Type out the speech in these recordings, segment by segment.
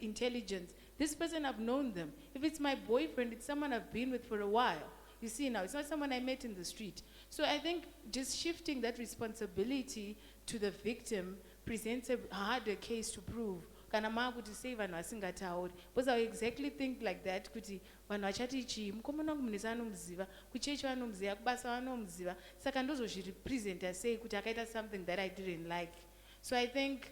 intelligence. This person, I've known them. If it's my boyfriend, it's someone I've been with for a while. You see now, it's not someone I met in the street. So I think just shifting that responsibility to the victim presents a harder case to prove. Kana maa kuti sei vanhu vasingatauri. Because I exactly think like that, kuti vanhu vachati chii, mukomana wangu munhu anomuziva, kuchechi vanomuziva, kubasa vanomuziva. Saka ndozozvirepresenta sei kuti akaita something that I didn't like. So I think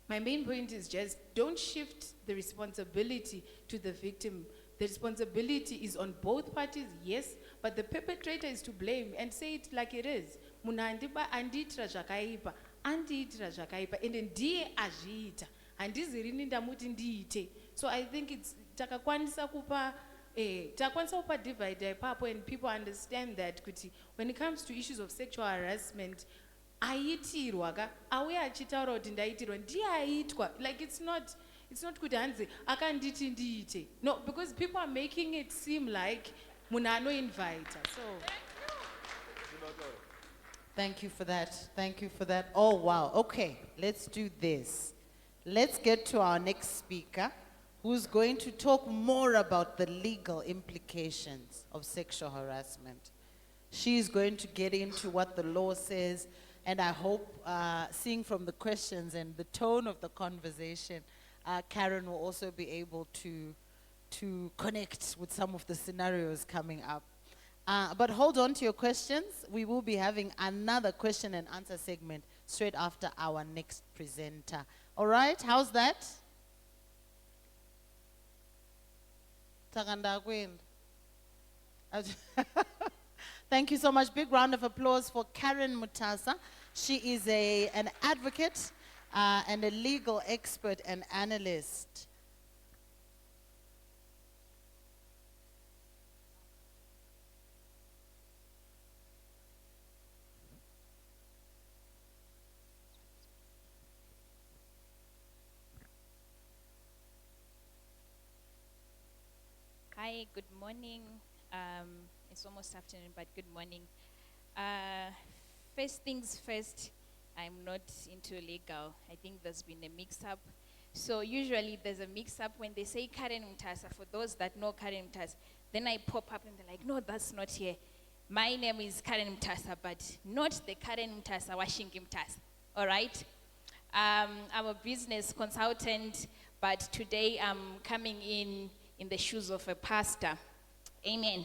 my main point is just don't shift the responsibility to the victim. The responsibility is on both parties, yes, but the perpetrator is to blame, and say it like it is. Munhu andiitira zvakaipa, andiitira zvakaipa, ende ndiye azviita. Handizi rini ndamuti ndiite. So I think it's takakwanisa kupa divide ipapo, and people understand that kuti when it comes to issues of sexual harassment, aitirwa ka auya achitaura kuti ndaitirwa ndiye aitwa. Like it's not kuti hanzi akanditi ndiite. No, because people are making it seem like munhu anoinvite. So Thank you for that. Thank you for that. Oh, wow. Okay, let's do this. Let's get to our next speaker, who's going to talk more about the legal implications of sexual harassment. She's going to get into what the law says, and I hope, seeing from the questions and the tone of the conversation, Karen will also be able to connect with some of the scenarios coming up. But hold on to your questions. We will be having another question and answer segment straight after our next presenter. All right, how's that? Thank you so much. Big round of applause for Karen Mutasa. She is an advocate and a legal expert and analyst. Hi, good morning. It's almost afternoon, but good morning. First things first, I'm not into legal. I think there's been a mix-up. So usually there's a mix-up when they say Karen Mutasa. For those that know Karen Mutasa, then I pop up and they're like, no, that's not here. My name is Karen Mutasa, but not the Karen Mutasa, Washington Mutasa. All right? I'm a business consultant, but today I'm coming in the shoes of a pastor. Amen.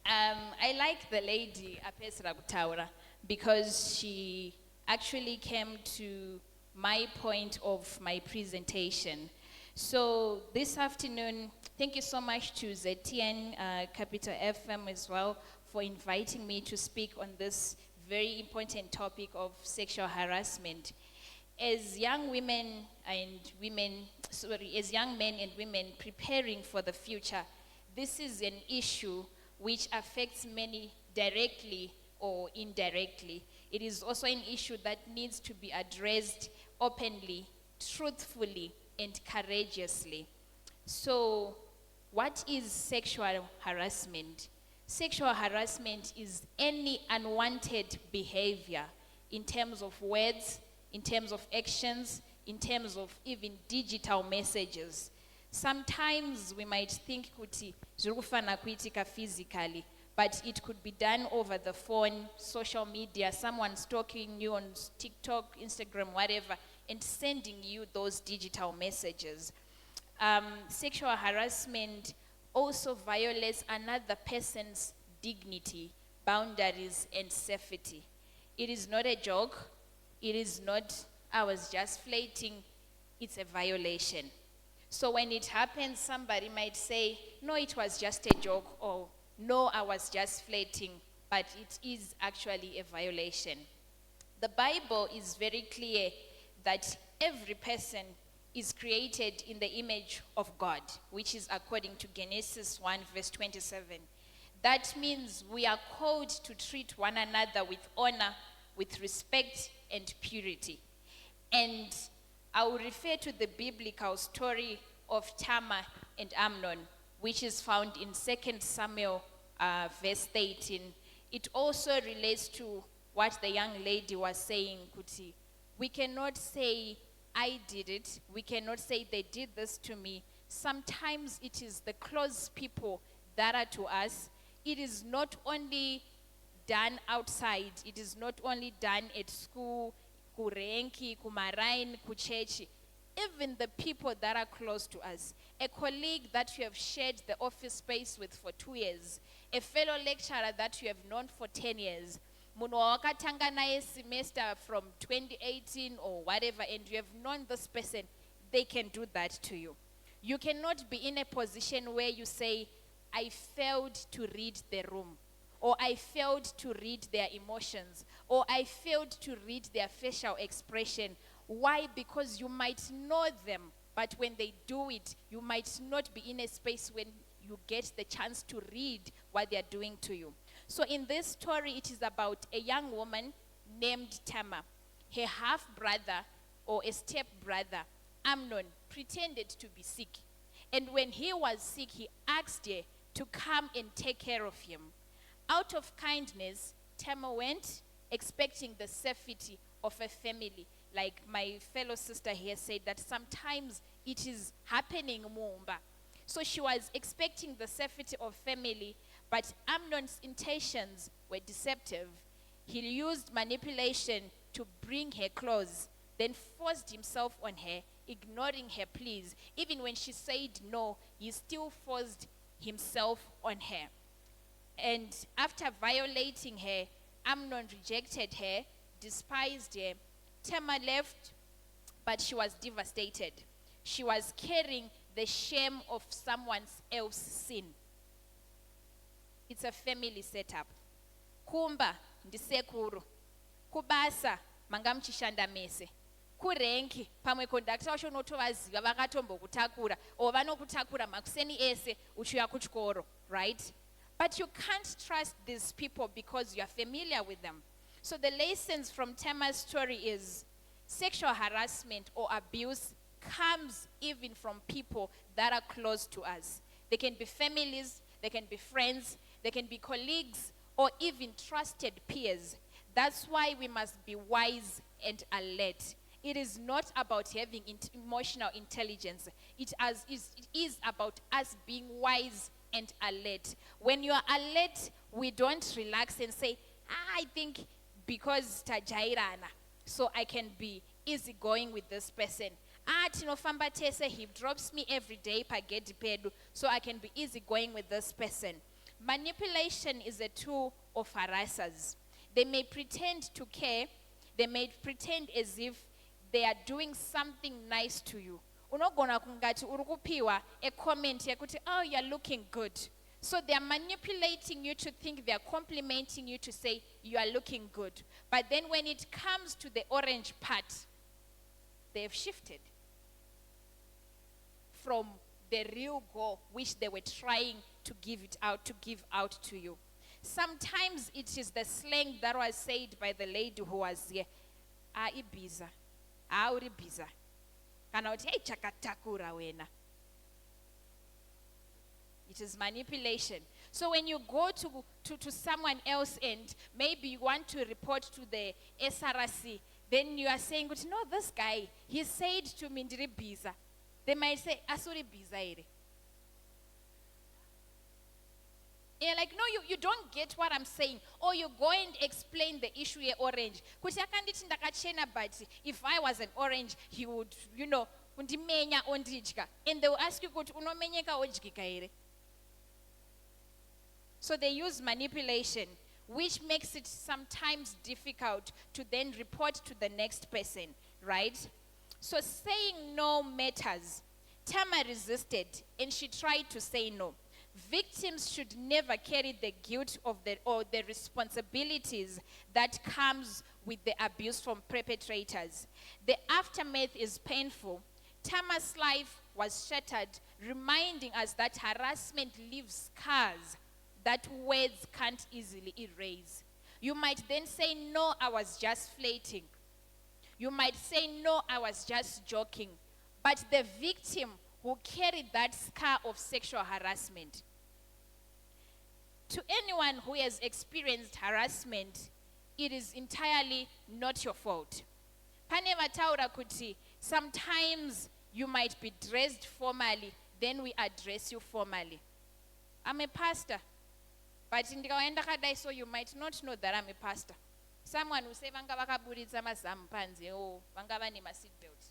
I like the lady Apesra Kutaura because she actually came to my point of my presentation. So this afternoon, thank you so much to ZTN Capital FM as well for inviting me to speak on this very important topic of sexual harassment. As young men and women preparing for the future, this is an issue which affects many directly or indirectly. It is also an issue that needs to be addressed openly, truthfully, and courageously. So, what is sexual harassment? Sexual harassment is any unwanted behavior in terms of words, in terms of actions, in terms of even digital messages. Sometimes we might think kuti zvirikufana kuitika physically, but it could be done over the phone, social media, someone stalking you on TikTok, Instagram, whatever, and sending you those digital messages. Sexual harassment also violates another person's dignity, boundaries, and safety. It is not a joke. It is not, I was just flirting. It's a violation. So when it happens, somebody might say, no, it was just a joke, or no, I was just flirting, but it is actually a violation. The Bible is very clear that every person is created in the image of God, which is according to Genesis 1 verse 27. That means we are called to treat one another with honor, with respect, and purity. And I will refer to the biblical story of Tamar and Amnon, which is found in 2 Samuel verse 18. It also relates to what the young lady was saying, Kuti. We cannot say I did it. We cannot say they did this to me. Sometimes it is the close people that are to us. It is not only done outside. It is not only done at school, kurenki, kumarain, kuchechi. Even the people that are close to us. A colleague that you have shared the office space with for 2 years. A fellow lecturer that you have known for 10 years. Munhu wawakatanga naye semester from 2018 or whatever, and you have known this person, they can do that to you. You cannot be in a position where you say, I failed to read the room, or I failed to read their emotions, or I failed to read their facial expression. Why? Because you might know them, but when they do it, you might not be in a space when you get the chance to read what they are doing to you. So in this story, it is about a young woman named Tamar. Her half-brother or a step-brother, Amnon, pretended to be sick. And when he was sick, he asked her to come and take care of him. Out of kindness, Tamar went, expecting the safety of a family. Like my fellow sister here said, that sometimes it is happening mumba. So she was expecting the safety of family, but Amnon's intentions were deceptive. He used manipulation to bring her close, then forced himself on her, ignoring her pleas. Even when she said no, he still forced himself on her. And after violating her, Amnon rejected her, despised her. Tamar left, but she was devastated. She was carrying the shame of someone else's sin. It's a family setup. Kumba ndisekuru. Kubasa mangamchishanda mese. Kurenki pamwe conductor washo notovaziva vakatombokutakura or vanokutakura makuseni ese uchiuya kuchikoro, right? But you can't trust these people because you are familiar with them. So the lessons from Tamar's story is sexual harassment or abuse comes even from people that are close to us. They can be families, they can be friends, they can be colleagues, or even trusted peers. That's why we must be wise and alert. It is not about having emotional intelligence. It is about us being wise and alert. When you are alert, we don't relax and say, I think because tajairana, so I can be easygoing with this person. Tinofamba tese, he drops me every day pagedi pedu, so I can be easygoing with this person. Manipulation is a tool of harassers. They may pretend to care, they may pretend as if they are doing something nice to you. Unogona kungati urukupiwa a comment yakuti, oh, you're looking good. So they are manipulating you to think they are complimenting you to say you are looking good. But then when it comes to the orange part, they have shifted from the real goal which they were trying to give out to you. Sometimes it is the slang that was said by the lady who was here. Ibiza. Uri biza. Kana uti hey chakatakura wena. It is manipulation. So when you go to someone else and maybe you want to report to the SRC, then you are saying, no, this guy, he said to me, ndiri biza. They might say, asuri biza ere. You're like, no, you don't get what I'm saying. Or you go and explain the issue here, orange. But if I was an orange, he would, undimenya ondijka. And they will ask you, unomenyeka ojika ere. So they use manipulation, which makes it sometimes difficult to then report to the next person, right? So saying no matters. Tamar resisted and she tried to say no. Victims should never carry the guilt of the responsibilities that comes with the abuse from perpetrators. The aftermath is painful. Tamar's life was shattered, reminding us that harassment leaves scars that words can't easily erase. You might then say, no, I was just flirting. You might say, no, I was just joking. But the victim who carried that scar of sexual harassment. To anyone who has experienced harassment, it is entirely not your fault. Pane vataura kuti Sometimes you might be dressed formally, then we address you formally. I'm a pastor, but ndikaenda kadai, so you might not know that I'm a pastor. Someone will say vanga vakaburitsa mazamu panze, or vanga vane seatbelt.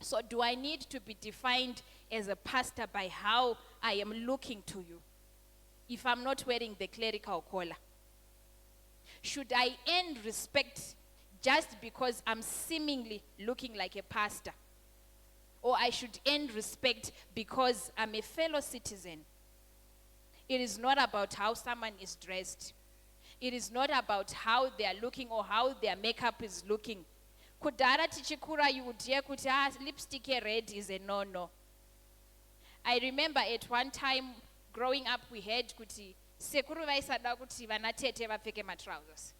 So do I need to be defined as a pastor by how I am looking to you if I'm not wearing the clerical collar? Should I earn respect just because I'm seemingly looking like a pastor? Or I should earn respect because I'm a fellow citizen? It is not about how someone is dressed. It is not about how they are looking or how their makeup is looking. Kudara tichikura, you would hear kuti lipstick red is a no-no. I remember at one time growing up we had kuti sekuru vaisada kuti vana tete vapfeke trousers.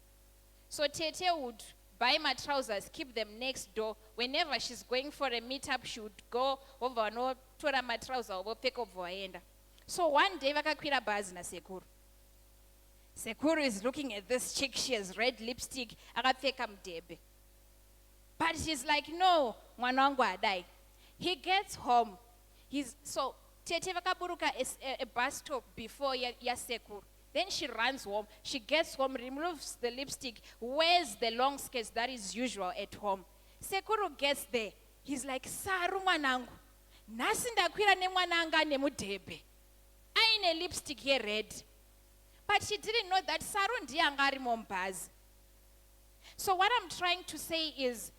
So tete would buy my trousers, keep them next door. Whenever she's going for a meetup, she would go over no tora my trousers or pick up voenda. So one day vakakwira bhazi na sekuru. Sekuru is looking at this chick, she has red lipstick, akapfeka mudhebhe. But she's like, no, mwana wangu adai. He gets home. So tete vakaburuka a bus stop before ya sekuru. Then she runs home. She gets home, removes the lipstick, wears the long skirts that is usual at home. Sekuru gets there. He's like, Saru mwanangu, nasi ndakwira nemwananga nemudhebhe. Aine lipstick here red. But she didn't know that Saru ndiye anga ari mumbazi. So what I'm trying to say is,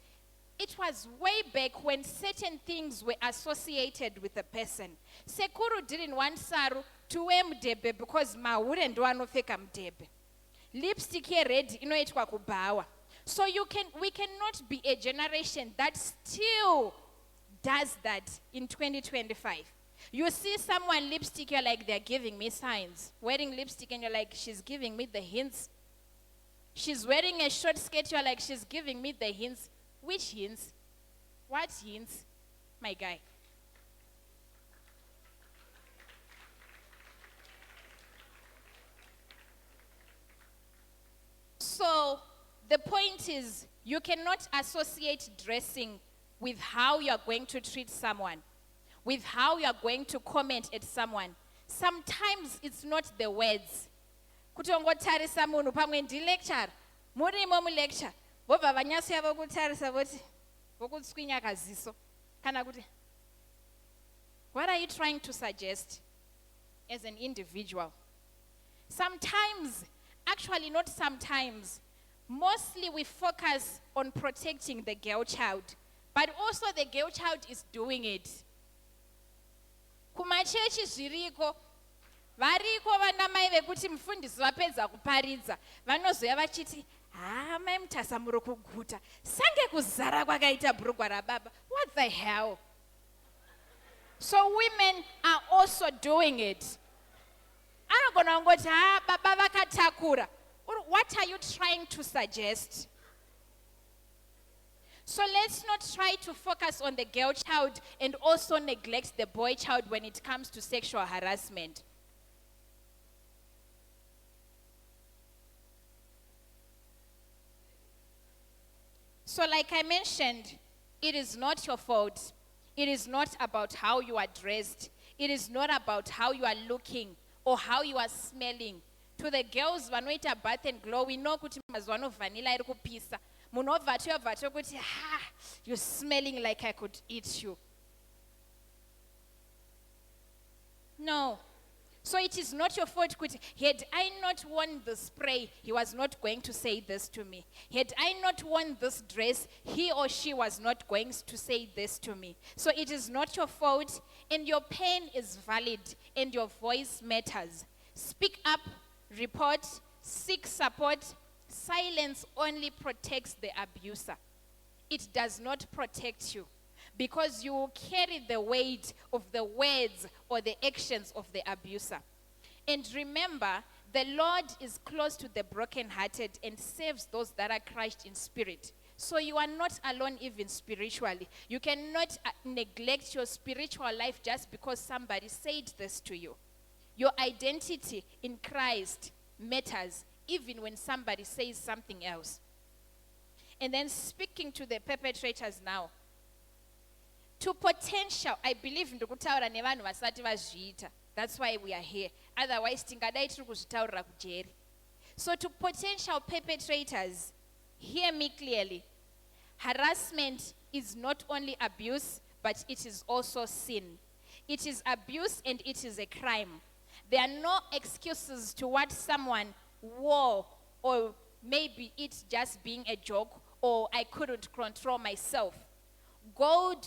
it was way back when certain things were associated with a person. Sekuru didn't want Saru to wear mudhebhe because mahure ndo anopfeka mudhebhe. Lipstick here red inoitwa kubawa. So we cannot be a generation that still does that in 2025. You see someone lipstick, you're like, they're giving me signs. Wearing lipstick and you're like, she's giving me the hints. She's wearing a short skirt, you're like, she's giving me the hints. Which hints? What hints? My guy. So the point is, you cannot associate dressing with how you are going to treat someone, with how you are going to comment at someone. Sometimes it's not the words. Kutongotarisa munhu pamwe ndi lecture, murimo mu lecture, vobva vanyasiya vokutarisa voti vokutswinya kaziso kana kuti. What are you trying to suggest as an individual? Sometimes, actually not sometimes, mostly we focus on protecting the girl child, but also the girl child is doing it. Kumachechi zviriko, variko vana mai vekuti mufundisi vapedza kuparidza, vanozoya vachiti, mai Mutasa muri kuguta, sange kuzara kwakaita bhurugwa rababa. What the hell? So women are also doing it. Anogona ngoti baba vakatakura. What are you trying to suggest? So let's not try to focus on the girl child and also neglect the boy child when it comes to sexual harassment. So like I mentioned, it is not your fault. It is not about how you are dressed. It is not about how you are looking or how you are smelling. To the girls, vanoita bath and glow, we know kuti mazwano vanilla iri kupisa. Munobva kuti, you're smelling like I could eat you. No. So it is not your fault. Had I not worn the spray, he was not going to say this to me. Had I not worn this dress, he or she was not going to say this to me. So it is not your fault, and your pain is valid, and your voice matters. Speak up, report, seek support. Silence only protects the abuser. It does not protect you, because you will carry the weight of the words or the actions of the abuser. And remember, the Lord is close to the brokenhearted and saves those that are crushed in spirit. So you are not alone even spiritually. You cannot neglect your spiritual life just because somebody said this to you. Your identity in Christ matters even when somebody says something else. And then speaking to the perpetrators now, To potential, I believe ndikutaura nevanhu vasati vazviita. That's why we are here. Otherwise, tingadai tiri kuzvitaurira kujeri. So to potential perpetrators, hear me clearly. Harassment is not only abuse, but it is also sin. It is abuse and it is a crime. There are no excuses to what someone wore, or maybe it's just being a joke, or I couldn't control myself. God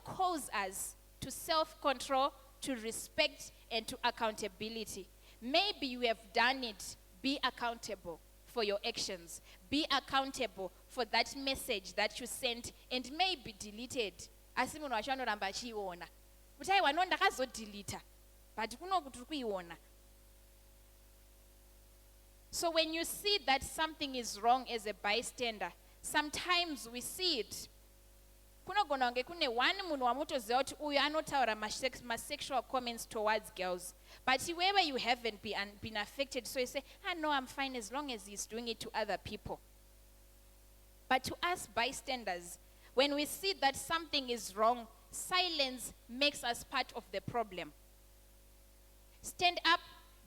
calls us to self-control, to respect, and to accountability. Maybe you have done it. Be accountable for your actions. Be accountable for that message that you sent and maybe deleted. Asi munhu wacho anoramba achiiona. Kuti aiwa no ndakazodeleta. But kuno kuti kuiona. So when you see that something is wrong as a bystander, sometimes we see it. Kunogona kunge kune one munhu wamutoziva kuti uyu anotaura ma-sexual comments towards girls. But wherever you haven't been affected, so you say, no, I'm fine as long as he's doing it to other people. But to us bystanders, when we see that something is wrong, silence makes us part of the problem. Stand up,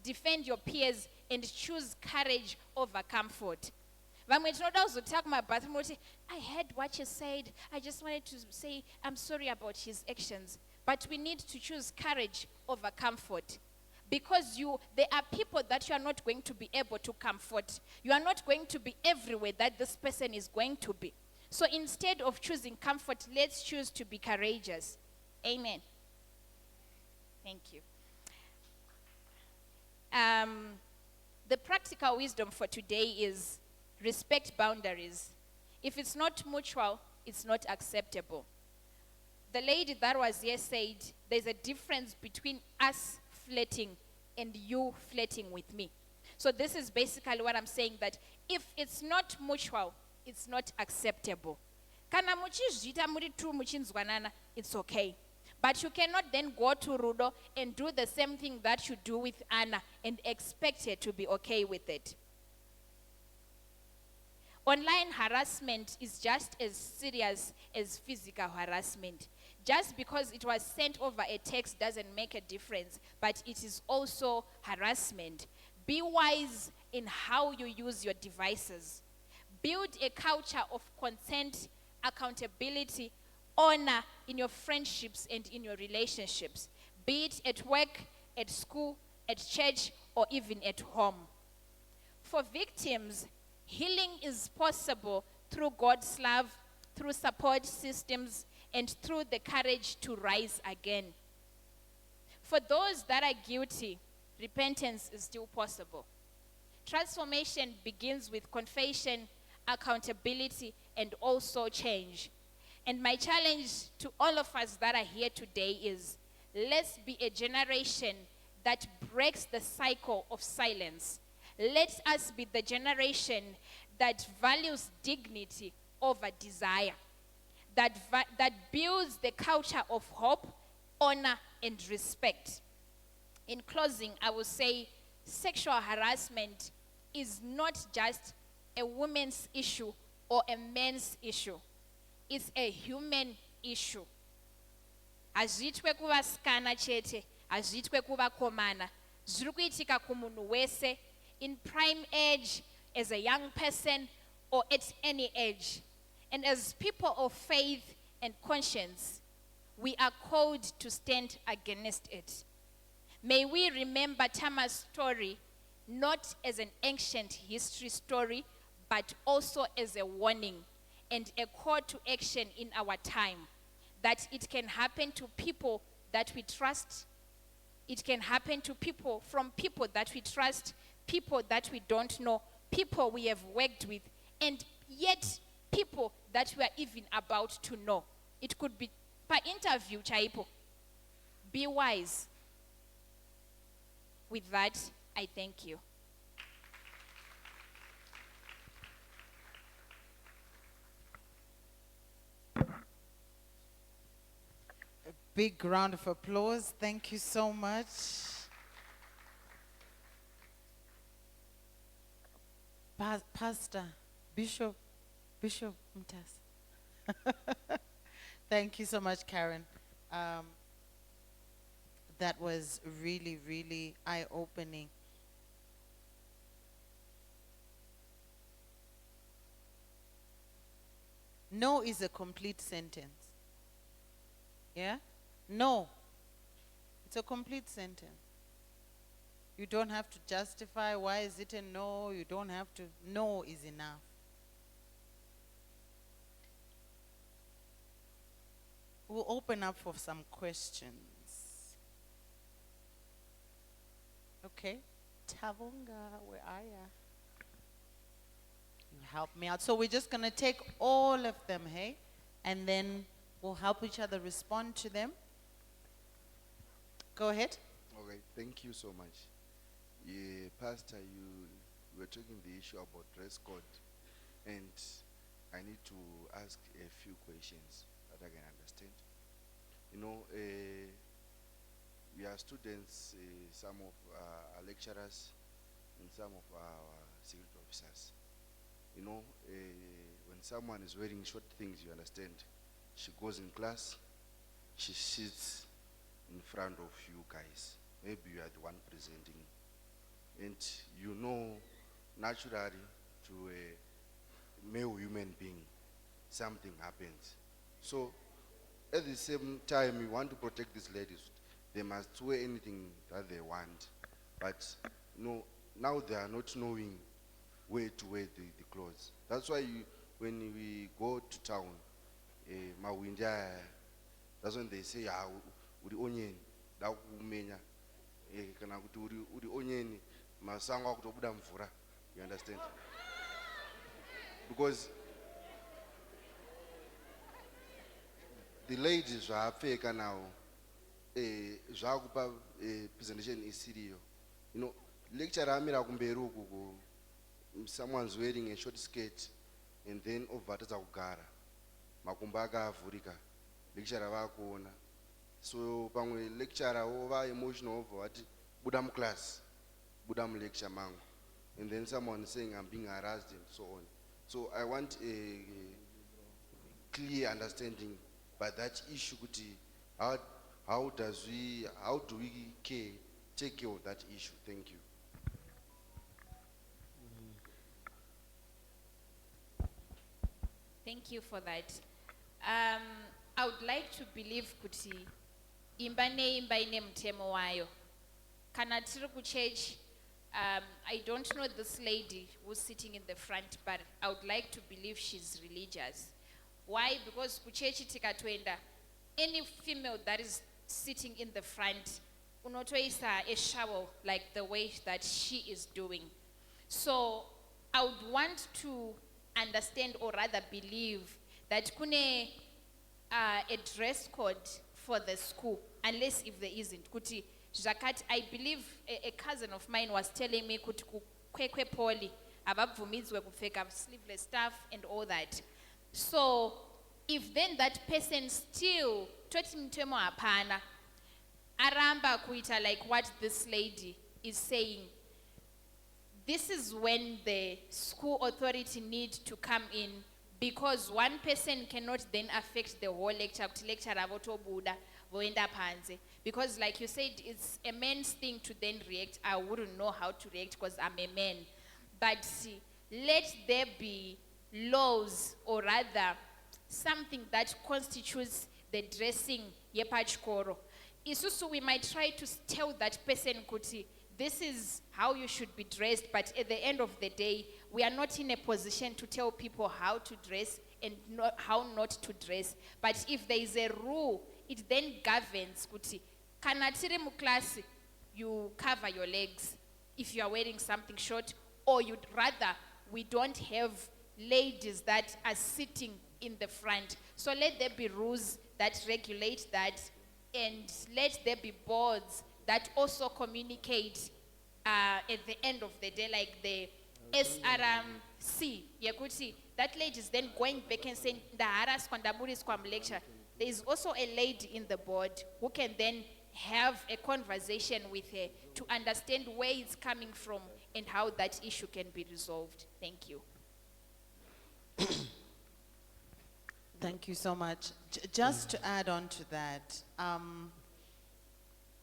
defend your peers, and choose courage over comfort. Vamwe tinoda kuzotaura kumabathroom kuti, I heard what you said. I just wanted to say I'm sorry about his actions. But we need to choose courage over comfort. Because there are people that you are not going to be able to comfort. You are not going to be everywhere that this person is going to be. So instead of choosing comfort, let's choose to be courageous. Amen. Thank you. The practical wisdom for today is respect boundaries. If it's not mutual, it's not acceptable. The lady that was here said, there's a difference between us flirting and you flirting with me. So this is basically what I'm saying, that if it's not mutual, it's not acceptable. Kana muchizvita muri tu muchinzwanana, it's okay. But you cannot then go to Rudo and do the same thing that you do with Anna and expect her to be okay with it. Online harassment is just as serious as physical harassment. Just because it was sent over a text doesn't make a difference, but it is also harassment. Be wise in how you use your devices. Build a culture of consent, accountability, honor in your friendships and in your relationships, be it at work, at school, at church, or even at home. For victims, healing is possible through God's love, through support systems, and through the courage to rise again. For those that are guilty, repentance is still possible. Transformation begins with confession, accountability, and also change. And my challenge to all of us that are here today is, let's be a generation that breaks the cycle of silence. Let us be the generation that values dignity over desire, that builds the culture of hope, honor, and respect. In closing, I will say sexual harassment is not just a woman's issue or a man's issue. It's a human issue. Azvitwe kuvasikana chete, azvitwe kuvakomana, zviri kuitika kumunhu wese, in prime age, as a young person, or at any age. And as people of faith and conscience, we are called to stand against it. May we remember Tama's story not as an ancient history story, but also as a warning and a call to action in our time, that it can happen to people that we trust. It can happen to people from people that we trust, people that we don't know, people we have worked with, and yet people that we are even about to know. It could be per interview, chaipo. Be wise. With that, I thank you. Big round of applause. Thank you so much. Pastor, Bishop Mutasa. Thank you so much, Karen. That was really, really eye-opening. No is a complete sentence. Yeah? No. It's a complete sentence. You don't have to justify why is it a no. You don't have to. No is enough. We'll open up for some questions. Okay. Tavunga, where are ya? You help me out. So we're just going to take all of them, hey? And then we'll help each other respond to them. Go ahead. Okay, thank you so much. Yeah, Pastor, you were talking the issue about dress code, and I need to ask a few questions that I can understand. You know, we are students, some of our lecturers, and some of our security officers. You know, when someone is wearing short things, you understand, she goes in class, she sits in front of you guys. Maybe you are the one presenting. And you know, naturally, to a male human being, something happens. So, at the same time, we want to protect these ladies. They must wear anything that they want. But, you know, now they are not knowing where to wear the clothes. That's why when we go to town, Mawinja, that's when they say, uri onion, da kumenya, kana kuti uri onion, masanga kutobuda mvura. You understand? Because the ladies are fake now. Zvakupa presentation is serious. You know, lecturer amira kumberu kuko. Someone's wearing a short skirt, and then over to Zagara. Makumba akavhurika. Lecturer vakuona. So pamwe lecturer over emotional over what budam class, budam lecture mango. And then someone saying I'm being harassed and so on. So I want a clear understanding by that issue. How do we take care of that issue? Thank you. Thank you for that. I would like to believe kuti imba ine mtemo wayo. Kana tiri ku church, I don't know this lady who's sitting in the front, but I would like to believe she's religious. Why? Because ku church tikatoenda, any female that is sitting in the front, unotoisa a shower like the way that she is doing. So I would want to understand or rather believe that kune a dress code for the school, unless if there isn't. Kuti Jakat, I believe a cousin of mine was telling me kuti kwekwe poli ababvumidzwe kupfeka sleeveless stuff and all that. So if then that person still toti mtemo hapana aramba kuita like what this lady is saying, this is when the school authority need to come in, because one person cannot then affect the whole lecture. Because like you said, it's a man's thing to then react. I wouldn't know how to react because I'm a man. But see, let there be laws, or rather something that constitutes the dressing yepachkoro. Isusu, we might try to tell that person kuti, this is how you should be dressed, but at the end of the day, we are not in a position to tell people how to dress and how not to dress. But if there is a rule, it then governs kuti, kana tiri mu class, you cover your legs if you are wearing something short, or you'd rather we don't have ladies that are sitting in the front. So let there be rules that regulate that, and let there be boards that also communicate at the end of the day, like the SRMC. Yakuti, that lady is then going back and saying, the lecture. There is also a lady in the board who can then have a conversation with her to understand where it's coming from and how that issue can be resolved. Thank you. Thank you so much. Just to add on to that,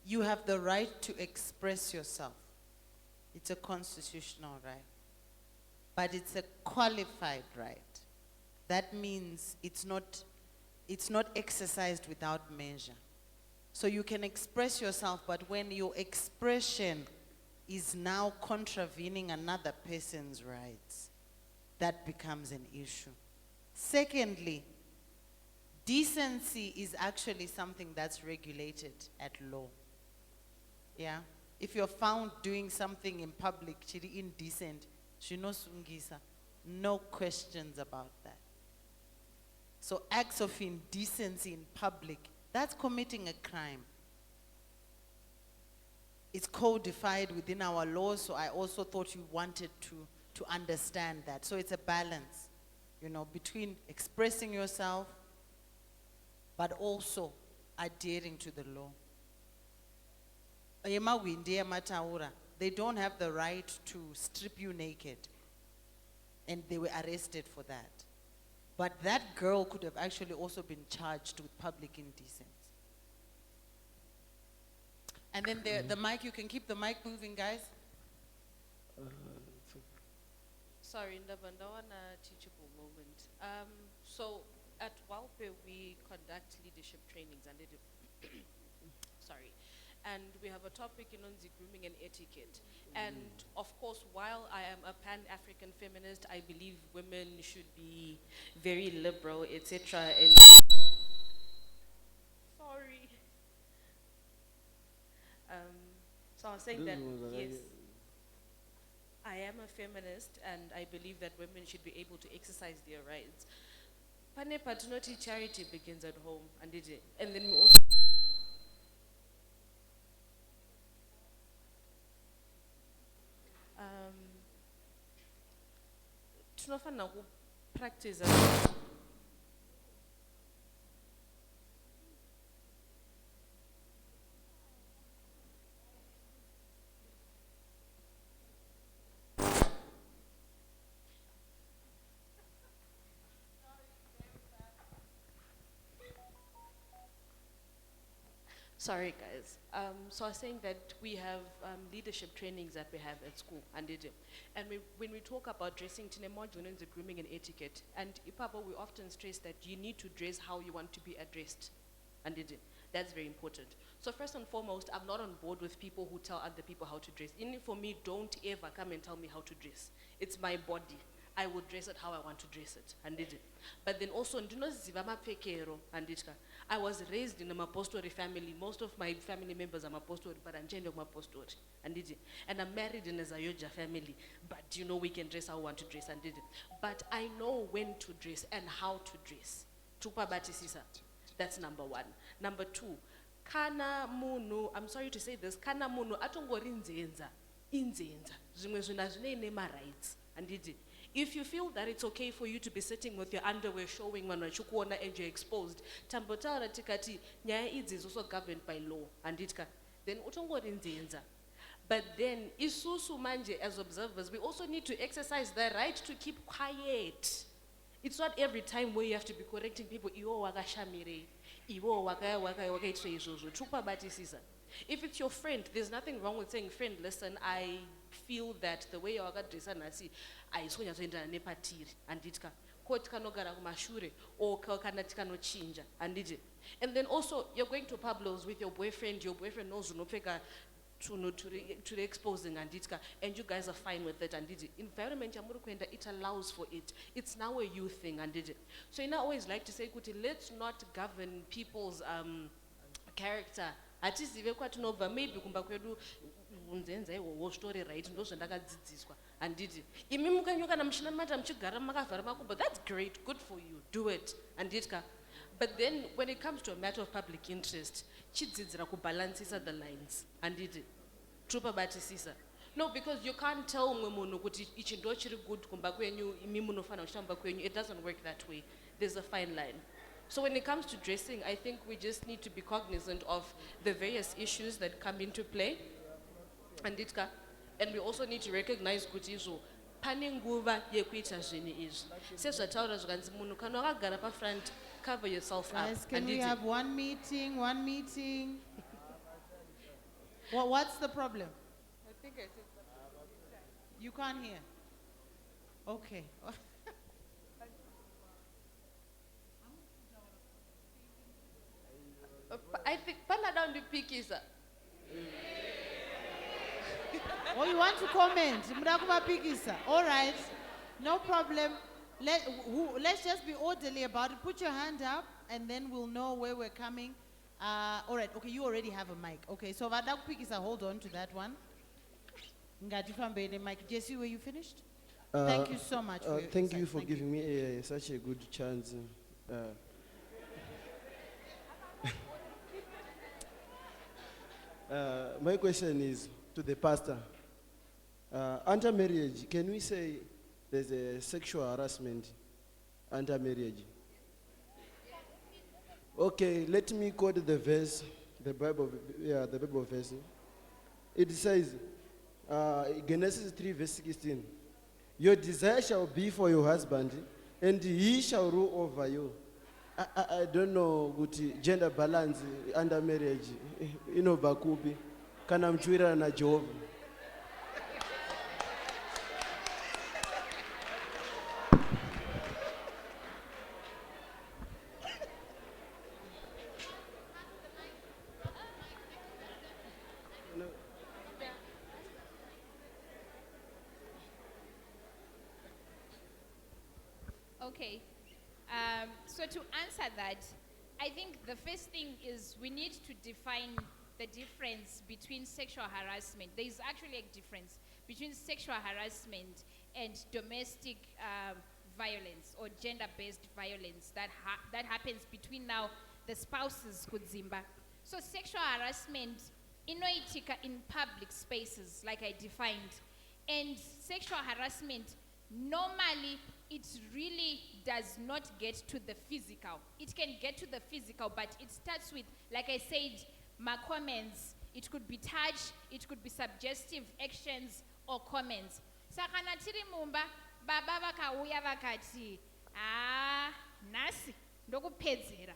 you have the right to express yourself. It's a constitutional right. But it's a qualified right. That means it's not exercised without measure. So you can express yourself, but when your expression is now contravening another person's rights, that becomes an issue. Secondly, decency is actually something that's regulated at law. Yeah? If you're found doing something in public, chiri indecent, shino sungisa, no questions about that. So acts of indecency in public, that's committing a crime. It's codified within our laws, so I also thought you wanted to understand that. So it's a balance, you know, between expressing yourself, but also adhering to the law. They don't have the right to strip you naked, and they were arrested for that. But that girl could have actually also been charged with public indecency. And then the mic, you can keep the mic moving, guys. Sorry, Ndabanda, a teachable moment. So at Walpe, we conduct leadership trainings and sorry. And we have a topic on the grooming and etiquette. And of course, while I am a Pan-African feminist, I believe women should be very liberal, etc. And sorry. So I was saying that, yes, I am a feminist and I believe that women should be able to exercise their rights. Pane patinoti charity begins at home, and then we also tunofana practice Sorry, guys. So I was saying that we have leadership trainings that we have at school, and when we talk about dressing, the grooming and etiquette, and Ipapa, we often stress that you need to dress how you want to be addressed, and that's very important. So first and foremost, I'm not on board with people who tell other people how to dress. Even for me, don't ever come and tell me how to dress. It's my body. I will dress it how I want to dress it, and But then also, I was raised in a Mapostore family. Most of my family members are Mapostore, but I'm gender Mapostore, and I'm married in a Zayoja family. But you know, we can dress how we want to dress, But I know when to dress and how to dress. Tupa batisisa. That's number one. Number two, kana munu. I'm sorry to say this. Kana munu atongori inzenza. Zimwe zune nema rights, If you feel that it's okay for you to be sitting with your underwear showing when and you're exposed, tambotara tikati nyaya idzi is also governed by law, then utongori nzenza. But then isusu manje as observers, we also need to exercise the right to keep quiet. It's not every time where you have to be correcting people. Iwo wakashamire, iwo wakaitwe izozo. Tupa batisisa. If it's your friend, there's nothing wrong with saying, friend, listen, I feel that the way you're dressing, I sonya to enter nepatiri, and kanogara kumashure, or kana tikano chinja, and then also, you're going to Pablo's with your boyfriend knows unopeka to the exposing, and you guys are fine with it, environment it allows for it. It's now a youth thing, So I always like to say, let's not govern people's character. Atizive kwatinobva maybe kumba kwedu unzenza iwo story right ndozvandakadzidziswa handiti imi mukanyuka namushina mata muchigara makavhara makumbo, that's great, good for you, do it, handitka. But then when it comes to a matter of public interest, chidzidzira kubalancisa the lines, handiti trupa batisisa. No, because you can't tell umwe munhu kuti ichi ndo chiri good kumba kwenyu imi munofana kuchitamba kwenyu. It doesn't work that way. There's a fine line. So when it comes to dressing, I think we just need to be cognizant of the various issues that come into play, and we also need to recognize Kutizo, pane nguva yekuita zvinhu izvi sezvataura zvikanzi munhu kana wakagara pafront cover yourself up. Guys, can we Handiti? have one meeting? What's the problem? I think I said You can't hear. Okay. I think pala down the pikisa. Oh, you want to comment? Mudakuma pikisa. All right. No problem. Let's just be orderly about it. Put your hand up, and then we'll know where we're coming. All right. Okay, you already have a mic. Okay, so Vadaku pikisa, hold on to that one. Ngati fambe mic. Jesse, were you finished? Thank you so much. For your thank you insight. for Thank giving me such a good chance. My question is to the pastor. Under marriage, can we say there's a sexual harassment under marriage? Okay, let me quote the verse, the Bible verse. It says, Genesis 3 verse 16, your desire shall be for your husband, and he shall rule over you. I don't know what gender balance under marriage, bakupi, kana mchwira na Jehovah. Okay. So to answer that, I think the first thing is we need to define the difference between sexual harassment. There is actually a difference between sexual harassment and domestic violence or gender-based violence that happens between now the spouses kudzimba. So sexual harassment inoitika in public spaces, like I defined, and sexual harassment normally it really does not get to the physical. It can get to the physical, but it starts with, like I said, my comments. It could be touch, it could be suggestive actions or comments. Sakana tiri mumba, baba vakauya vakati, nasi, ndokupedzera.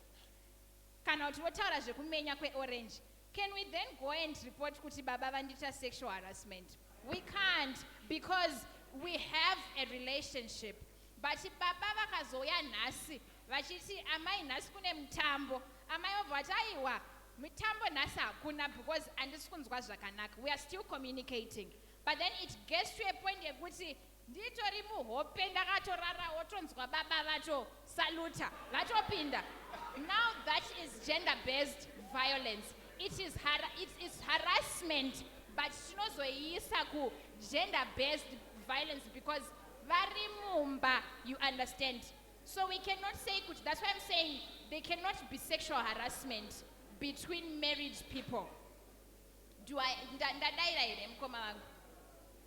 Kana kuti votaura zvekumenya kwe-orange. Can we then go and report kuti baba vandita sexual harassment? We can't, because we have a relationship. But baba vakazoya nasi, vachiti amai nasi kune mutambo, amai obva aiwa, mutambo nasi hakuna because handisi kunzwa zvakanaka. We are still communicating. But then it gets to a point yekuti nditori muhope ndakatorara wotonzwa baba vato saluta, vatopinda. Now that is gender-based violence. It is harassment, but tinozoiisa ku gender-based violence because vari mumba, you understand. So we cannot say, that's why I'm saying there cannot be sexual harassment between married people.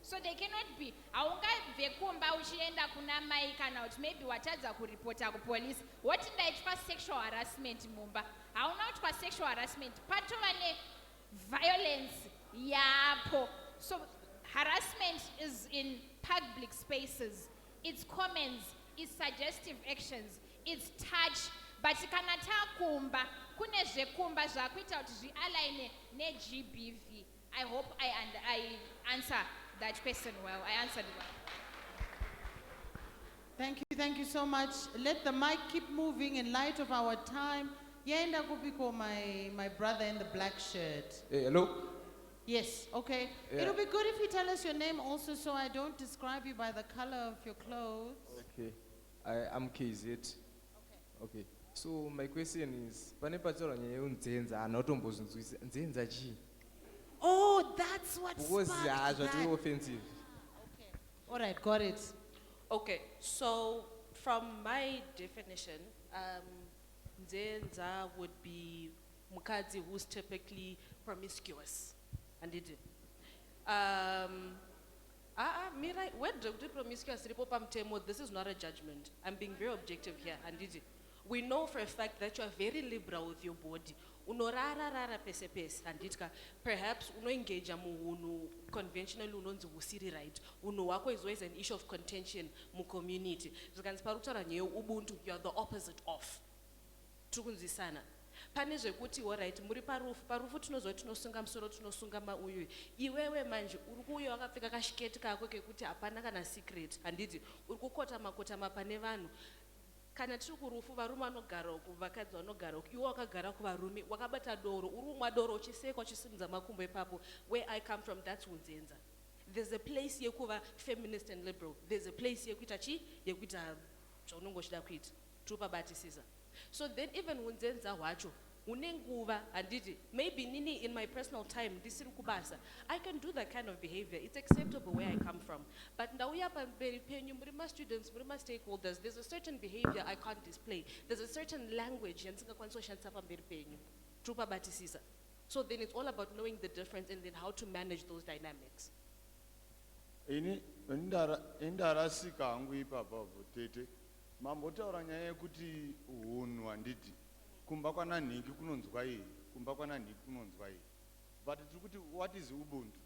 So they cannot be. Aungabve kumba uchienda kuna mai kana kuti maybe watadza kuripota ku police. What ndaitwa sexual harassment mumba? Hauna kutwa sexual harassment. Patova ne violence yapo. So harassment is in public spaces. It's comments, it's suggestive actions, it's touch. But kana takumba, kune zvekumba zvakuita kuti zvialign ne GBV. I hope I answer that question well. I answered well. Thank you so much. Let the mic keep moving in light of our time. Yenda Kupiko, my brother in the black shirt. Hey, hello? Yes, okay. Yeah. It'll be good if you tell us your name also so I don't describe you by the color of your clothes. Okay. I'm KZ. Okay. So my question is, Oh, that's what because sparked that. too offensive. Okay. All right, got it. Okay, so from my definition, nzenza would be mukadzi who's typically promiscuous. And it when promiscuous, this is not a judgment. I'm being very objective here. And we know for a fact that you are very liberal with your body. unorara pese pese handitka perhaps unoengage muhunhu conventionally unonzi husiri right. Unhu hwako is always an issue of contention community. Zvikanzi pari kutaura nyaya ubuntu, you are the opposite of. Tukunzisana. Pane zvekuti alright muri parufu tinozwa tinosunga musoro tinosunga mauyu. Iwewe manje uri kuuya wakapfeka kashiketi kako kekuti hapana kana secret handiti uri kukotama pane vanhu. Kana tiri kurufu varume vanogara uku vakadzi vanogara uku iwe wakagara kuvarume wakabata doro uri kumwa doro uchiseka uchisimudza makumbo ipapo. Where I come from, that's unzenza. There's a place yekuva feminist and liberal. There's a place yekuita chi yekuita zvaunongochida kuita tupabatisisa. So then even unzenza hwacho unenguva handiti maybe nini in my personal time ndisiri kubasa I can do that kind of behavior. It's acceptable where I come from. But ndauya pamberi penyu muri ma students muri ma stakeholders, there's a certain behavior I can't display. There's a certain language yandisingakwanisa kushandisa pamberi penyu tupabatisisa. So then it's all about knowing the difference and then how to manage those dynamics. Ini indarasika hangu ipapa tete mambotaura nyaya yekuti hunhu handiti kumba kwananhingi kunonzwa iyi kumba kwananhingi kunonzwa iyi but tiri kuti what is ubuntu.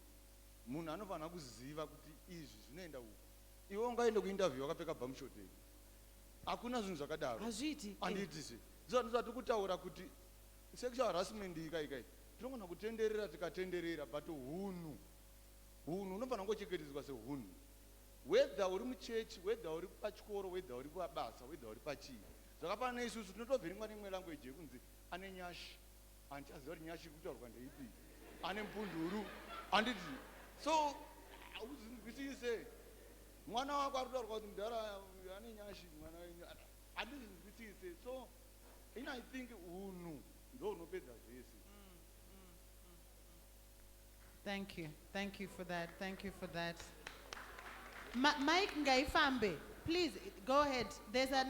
Munhu anofanira kuziva kuti izvi zvinoenda uku. Iwe ungaende kuinterview wakapfeka bhamushotei hakuna zvinhu zvakadaro handiti ndizva tiri kutaura kuti sexual harassment ikaikai tinogona kutenderera tikatenderera but hunhu unofanira kungochengetedzwa sehunhu. Whether uri muchechi, whether uri pachikoro, whether uri pabasa, whether uri pachii. Zvakapana neisusu tinotobveringwa neimwe language yekunzi ane nyashi. Andichaziva kuti nyashi kutaurwa ndeipi. Ane mpunduru. Handiti. So, uzvinzwisise. Mwana wako ari kutaurwa kuti mudhara ane nyashi, mwana wenyu. Handizvinzwisise. So, I think hunhu ndo hunopedza zvese. Thank you. Thank you for that. Thank you for that. Mike Ngaifambe, please go ahead. There's a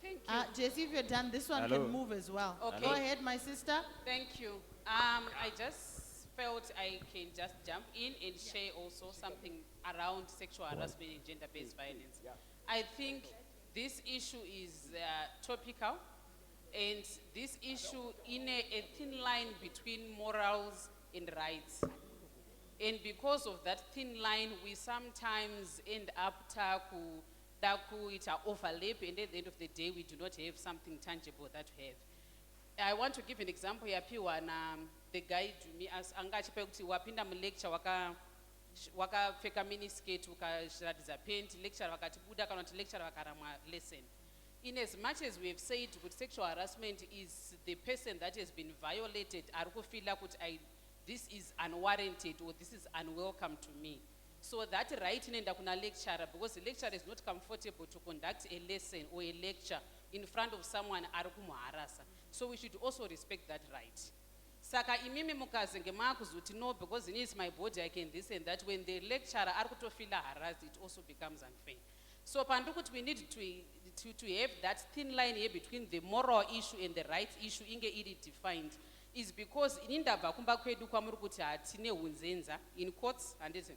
Thank you. Jesse, if you're done, this one Hello. can move as well. Okay. Go ahead, my sister. Thank you. I just felt I can just jump in and share also something around sexual harassment and gender-based violence. I think this issue is topical, and this issue in a thin line between morals and rights. And because of that thin line, we sometimes end up it's an overlap, and at the end of the day, we do not have something tangible that we have. I want to give an example here. The guy to me as angachipe wapinda mu lecture waka feka mini skate ukashiratiza paint lecture wakati buda kana kuti lecture wakaramwa lesson. In as much as we have said that sexual harassment is the person that has been violated, arikufila kuti this is unwarranted or this is unwelcome to me. So that right nenda kuna lecturer, because the lecturer is not comfortable to conduct a lesson or a lecture in front of someone arikumuharasa. So we should also respect that right. Saka imimi mukazi ngemakuzuti no, because it is my body, I can this and that. When the lecturer arikutofila harassed, it also becomes unfair. So pandukuti we need to have that thin line here between the moral issue and the right issue inge iri defined. Is because in indabva kumba kwedu kwamuri kuti hatine hunzenza in courts handiti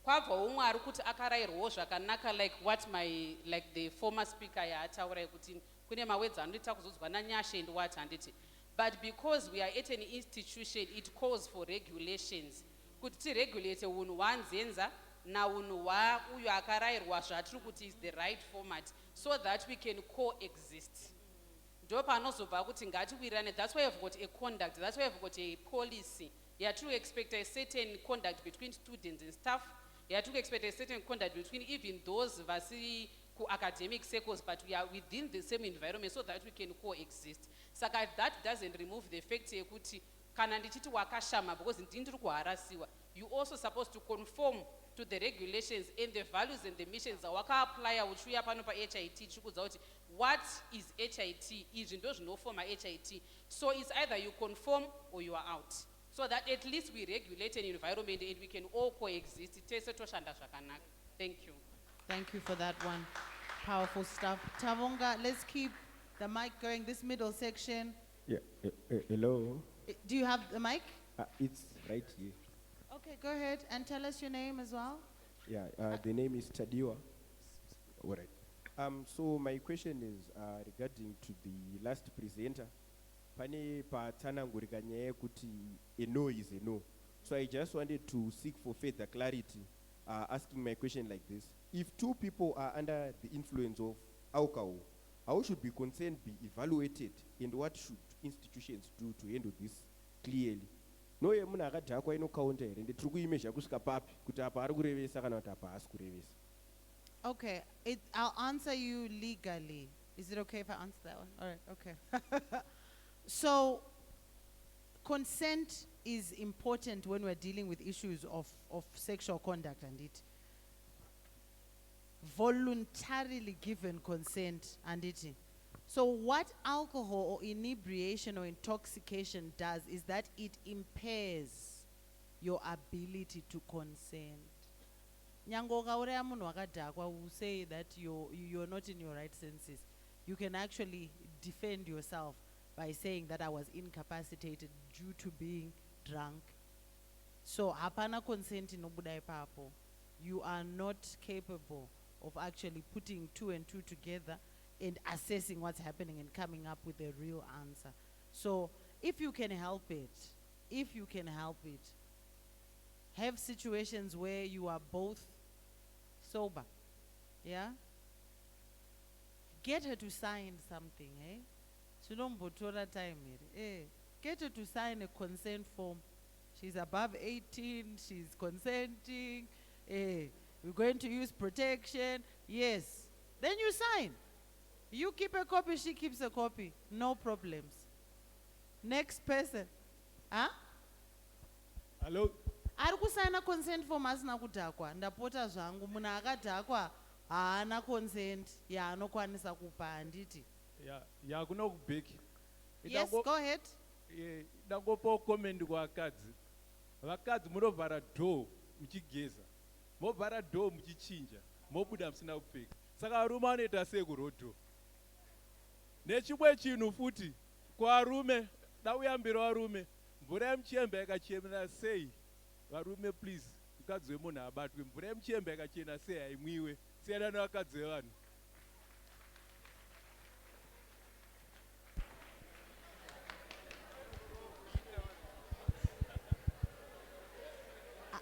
kwabva umwe ari kuti akarayirwawo zvakanaka like what the former speaker yaataura kuti kune mawedzi anoita kuzodzwa nanyasha and what handiti. But because we are at an institution, it calls for regulations kuti tiregulate unhu hwanzenza naunhu hwauyo akarayirwa zvatiri kuti is the right format so that we can coexist. That's why I've got a conduct, that's why I've got a policy. You have to expect a certain conduct between students and staff. You have to expect a certain conduct between even those vasi academic circles, but we are within the same environment so that we can coexist. So that doesn't remove the fact that kana ndichiti wakashama because ndiri kuharasiwa. You also supposed to conform to the regulations and the values and the missions that waka apply which we pano pa HIT chikudza kuti what is HIT izvi ndo zvinofoma HIT. So it's either you conform or you are out, so that at least we regulate an environment and we can all coexist. Thank you. Thank you for that one. Powerful stuff. Tavonga, let's keep the mic going, this middle section. Yeah, hello. Do you have the mic? It's right here. Okay, go ahead and tell us your name as well. Yeah, the name is Tadiwa. All right. So my question is regarding to the last presenter. pane patsanangurika nyaya yekuti a no is a no. So I just wanted to seek for further clarity, asking my question like this. If two people are under the influence of alcohol, how should be consent be evaluated, and what should institutions do to handle this clearly? No ye munhu akadhakwa inokaunta here ende tiri kuimezha kusvika papi kuti apa ari kurevesa kana kuti apa haasi kurevesa. Okay, I'll answer you legally. Is it okay if I answer that one? All right, okay. So, consent is important when we're dealing with issues of sexual conduct and it. Voluntarily given consent and it. So what alcohol or inebriation or intoxication does is that it impairs your ability to consent. Nyangoka ureya munhu wakadhakwa will say that you're not in your right senses. You can actually defend yourself by saying that I was incapacitated due to being drunk. So hapana consent inobuda ipapo. You are not capable of actually putting two and two together and assessing what's happening and coming up with a real answer. So if you can help it, have situations where you are both sober, yeah? Get her to sign something, eh? She don't botora time, eh? Get her to sign a consent form. She's above 18, she's consenting, eh? We're going to use protection, yes. Then you sign. You keep a copy, she keeps a copy. No problems. Next person. Huh? Hello? Ari kusaina consent form asina kudhakwa. Ndapota zvangu munhu akadhakwa haana consent yaanokwanisa kupa handiti. Yeah, kuno kubeki. Yes, go ahead. Dangopo comment kuakadzi. Vakadzi munovhara door muchigeza. Movhara door muchichinja. Mobuda musina kupfeka. Saka varume vanoita sei kurodho. Nechimwe chinhu futi kuvarume dauyambira varume mvura yemuchembe yakachena sei varume please mukadzi wemunhu abatwe mvura yemuchembe yakachena sei haimwiwe siyana nevakadzi vevanhu.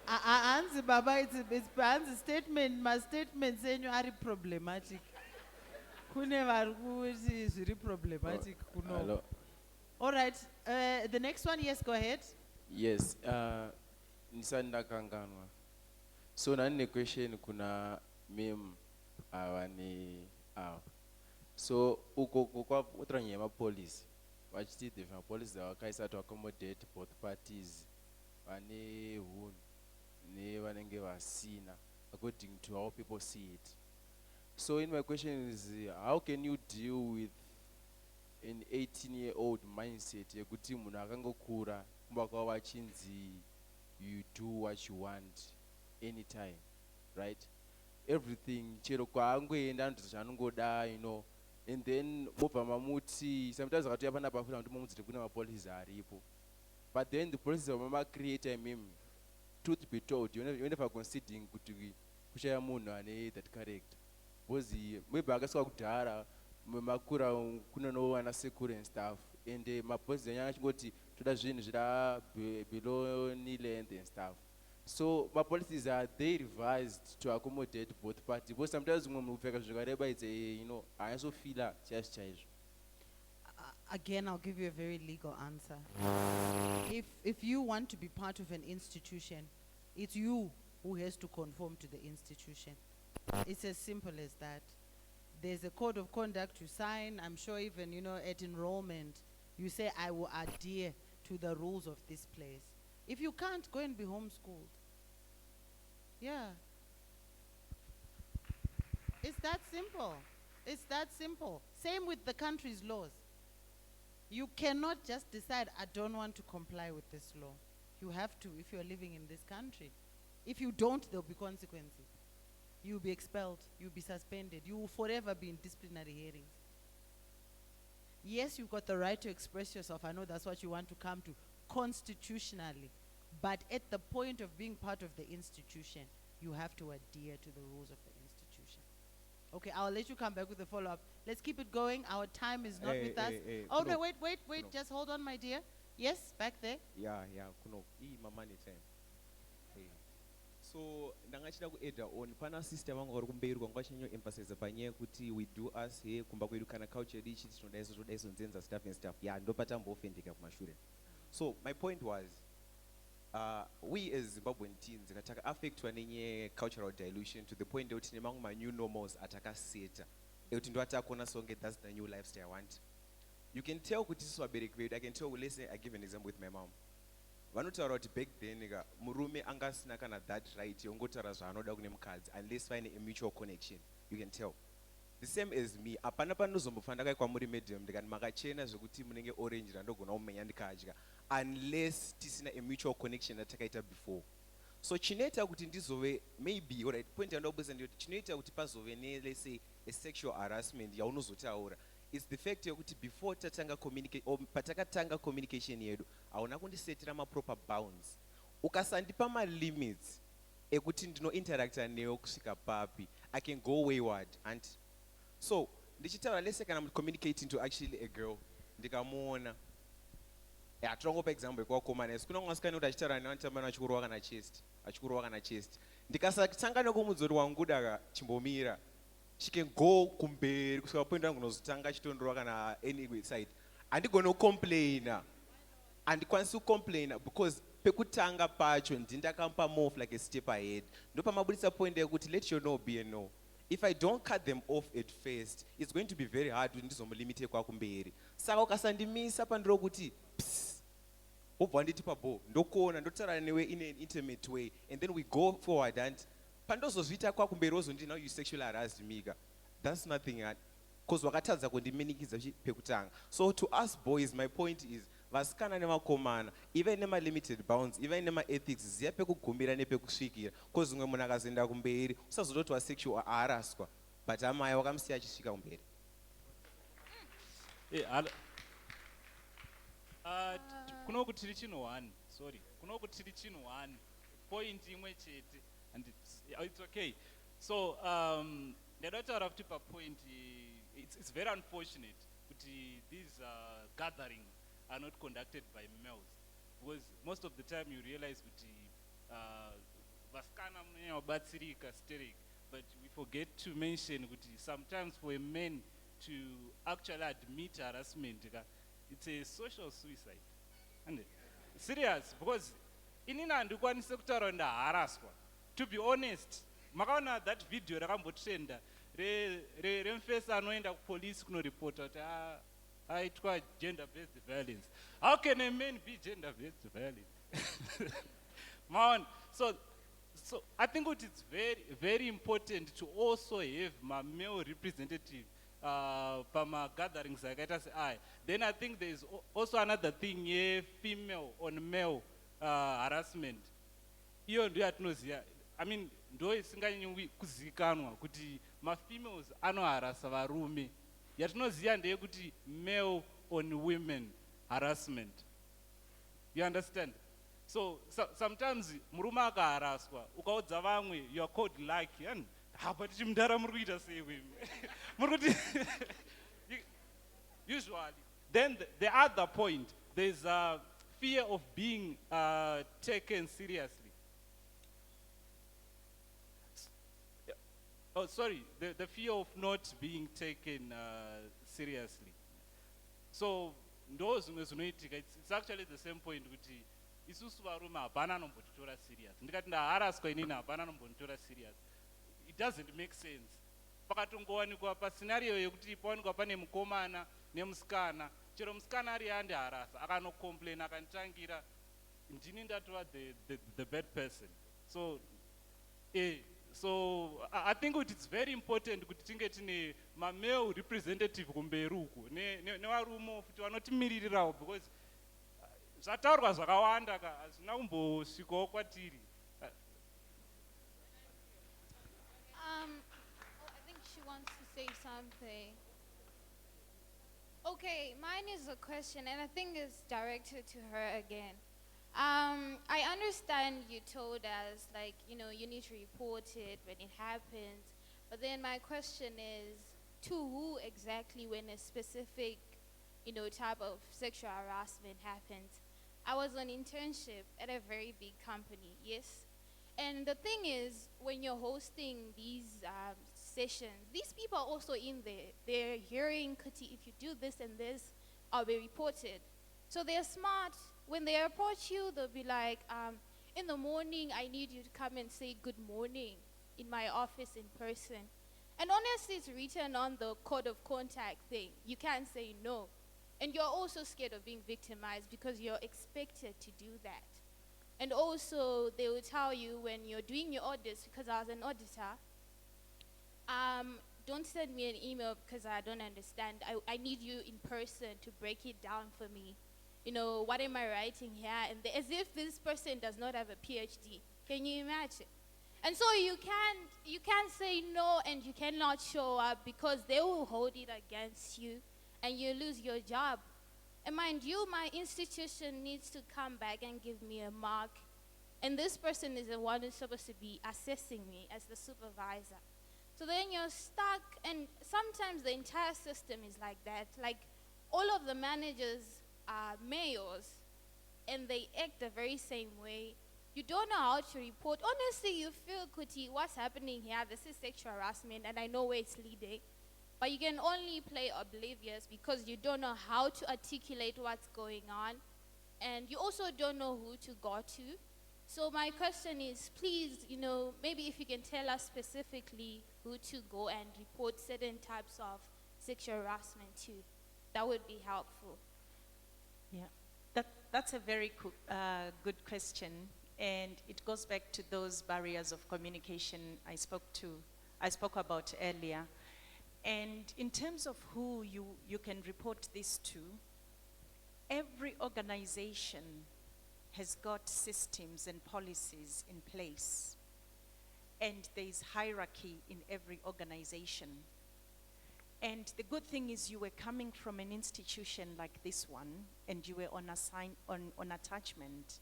Hanzi baba, it's Hanzi statement, my statement saying you are problematic. Kune vari kuti zviri problematic kuno. Hello. All right, the next one, yes, go ahead. Yes, nisandakanganwa. So nani question kuna mem awani aw. So uko kwa utranye ma police. Wachiti the police that wakaisa to accommodate both parties. Vane hun ne vanenge vasina according to how people see it. So in my question is how can you deal with an 18-year-old mindset yekuti munhu akangokura kumbakwa vachinzi you do what you want anytime, right? Everything chero kwaangoenda anoita zvaanongoda, you know, and then mobva mamuti sometimes akatoya pana pafuna kuti mumudzire kuna mapolisi aripo, but then the police vamamacreate meme. Truth be told, you're never considering kuti kushaya munhu ane that character. Because maybe akasika kudhara makura kunonowana sekuru and stuff, and mapolisi anyanga chingoti toda zvinhu zvira below knee length and stuff. So my policies are they revised to accommodate both parties. Because sometimes when we figure zvikareba it's a, you know, I also feel that just chaizvo. Again, I'll give you a very legal answer. If you want to be part of an institution, it's you who has to conform to the institution. It's as simple as that. There's a code of conduct you sign. I'm sure even, you know, at enrollment, you say, I will adhere to the rules of this place. If you can't, go and be homeschooled. Yeah. It's that simple. It's that simple. Same with the country's laws. You cannot just decide, I don't want to comply with this law. You have to if you're living in this country. If you don't, there'll be consequences. You'll be expelled. You'll be suspended. You will forever be in disciplinary hearings. Yes, you've got the right to express yourself. I know that's what you want to come to constitutionally. But at the point of being part of the institution, you have to adhere to the rules of the institution. Okay, I'll let you come back with a follow-up. Let's keep it going. Our time is not Hey, with us. hey, hey, Oh, no, Kuno. wait. Kuno. Just hold on, my dear. Yes, back there. Yeah, kuno. Mama ni time. Hey. So, ndangachida kuedda on pana system wangu uri kumberi kwangwachinyo emphasize panyaya kuti we do us here kumba kwedu kana culture dichi todaiso nzenza stuff and stuff. Yeah, ndopatamboofendeka kumashure. So, my point was we as Zimbabwean teens kataka affectwa nenye cultural dilution to the point that nemangu ma new normals atakaseta ekuti ndo atakona songe that's the new lifestyle I want. You can tell kuti sisi vabereki vedu. I can tell, let's say I give an example with my mom. Vanotaura kuti back then murume angasina kana that right yongotaura zvaanoda kune mukadzi unless find a mutual connection. You can tell. The same as me. Apana panozombofa ndakaikwa muri medium ndikati makachena zvekuti munenge orange randogona kumenya ndikadya unless tisina a mutual connection yatakaita before. So chinoita kuti ndizove maybe alright point yandobudisa ndiyoti chinoita kuti pazove ne let's say a sexual harassment yaunozotaura is the fact yekuti before tatanga communicate or patakatanga communication yedu hauna kundisetera proper bounds. Ukasandipa ma limits ekuti ndino interacta newe kusvika papi I can go wayward and so ndichitaura let's say kana I'm communicating to actually a girl ndikamuona tirongopa example yekwakomana isi kuna mwasikana kuti achitaura nevanotambana achikurowa kana chest ndikasatanga nekumuudza kuti wanguda chimbomira she can go kumberi kusvika point angunozotanga chitondorwa kana any side handigoni kucomplaina handikwanisi kucomplaina because pekutanga pacho ndindakampa move like a step ahead ndopamabudisa point yekuti let your no be a no. If I don't cut them off at first it's going to be very hard kuti ndizomulimite kwakumberi saka ukasandimisa pandiro kuti wobva nditi pabo ndokuona ndotaura newe in an intimate way and then we go forward and pandozozviita kwakumberi wozondi now you sexually harassed me that's nothing because wakatadza kundimenikidza pekutanga. So to us boys my point is vasikana nemakomana even nema limited bounds even nema ethics ziya pekugumira nepekusvikira because umwe munhu akazoenda kumberi usazototi wa sexual harasswa but amai wakamusiya achisvika kumberi. Kunoku tiri chinhu one point imwe chete and it's okay. So ndada kutaura kuti papoint it's very unfortunate kuti these gatherings are not conducted by males because most of the time you realize kuti vasikana munonyanya kubatsirika sterek but we forget to mention kuti sometimes for a man to actually admit harassment it's a social suicide and serious because inini handikwanise kutaura ndaharaswa to be honest. Makaona that video rakambotrenda remufesa anoenda kupolisi kunoripota kuti aitwa gender based violence. How can a man be gender based violence? So I think it's very very important to also have my male representative pama gatherings akaita seaya. Then I think there is also another thing female on male harassment. Iyo ndio yatinoziya. I mean ndo isinganyanyi kuzikanwa kuti ma-females anoharasa varume. Yatinoziya ndeyekuti male on women harassment. You understand? So sometimes murume akaharaswa ukaudza vamwe you are called lucky and but chimudhara muri kuita sei muri kuti usually. Then the other point there's a fear of being taken seriously. Oh, sorry, the fear of not being taken seriously. So, it's actually the same point kuti isusu varume hapana anombotitora serious. Ndikati ndaharaswa inini hapana anombotitora serious. It doesn't make sense. Pakatongowanikwa pascenario yekuti pawanikwa pane mukomana nemusikana, chero musikana ari andiharasa akanocomplain akanditangira ndini ndatova the bad person. So so I think it's very important kuti tinge tine ma-male representative kumberi uku nevarume futi vanotimirirawo because zvataurwa zvakawanda hazvina kumbosvikawo kwatiri. I think she wants to say something. Okay, mine is a question, and I think it's directed to her again. I understand you told us, like, you need to report it when it happens, But then my question is, to who exactly when a specific, type of sexual harassment happens? I was on internship at a very big company, yes? And the thing is, when you're hosting these sessions, these people are also in there. They're hearing, Kuti, if you do this and this, I'll be reported. So they're smart. When they approach you, they'll be like, in the morning, I need you to come and say good morning in my office in person. And honestly, it's written on the code of contact thing. You can't say no. And you're also scared of being victimized because you're expected to do that. And also, they will tell you when you're doing your audits, because I was an auditor, don't send me an email because I don't understand. I need you in person to break it down for me. What am I writing here? And as if this person does not have a PhD. Can you imagine? And so you can't say no, and you cannot show up because they will hold it against you and you lose your job. And mind you, my institution needs to come back and give me a mark. And this person is the one who's supposed to be assessing me as the supervisor. So then you're stuck, and sometimes the entire system is like that. Like, all of the managers are mayors, and they act the very same way. You don't know how to report. Honestly, you feel, Kuti, what's happening here? This is sexual harassment, and I know where it's leading. But you can only play oblivious because you don't know how to articulate what's going on. And you also don't know who to go to. So my question is, please, maybe if you can tell us specifically who to go and report certain types of sexual harassment to, that would be helpful. Yeah, that's a very good question. And it goes back to those barriers of communication I spoke about earlier. And in terms of who you can report this to, every organization has got systems and policies in place. And there's hierarchy in every organization. And the good thing is you were coming from an institution like this one, and you were on attachment.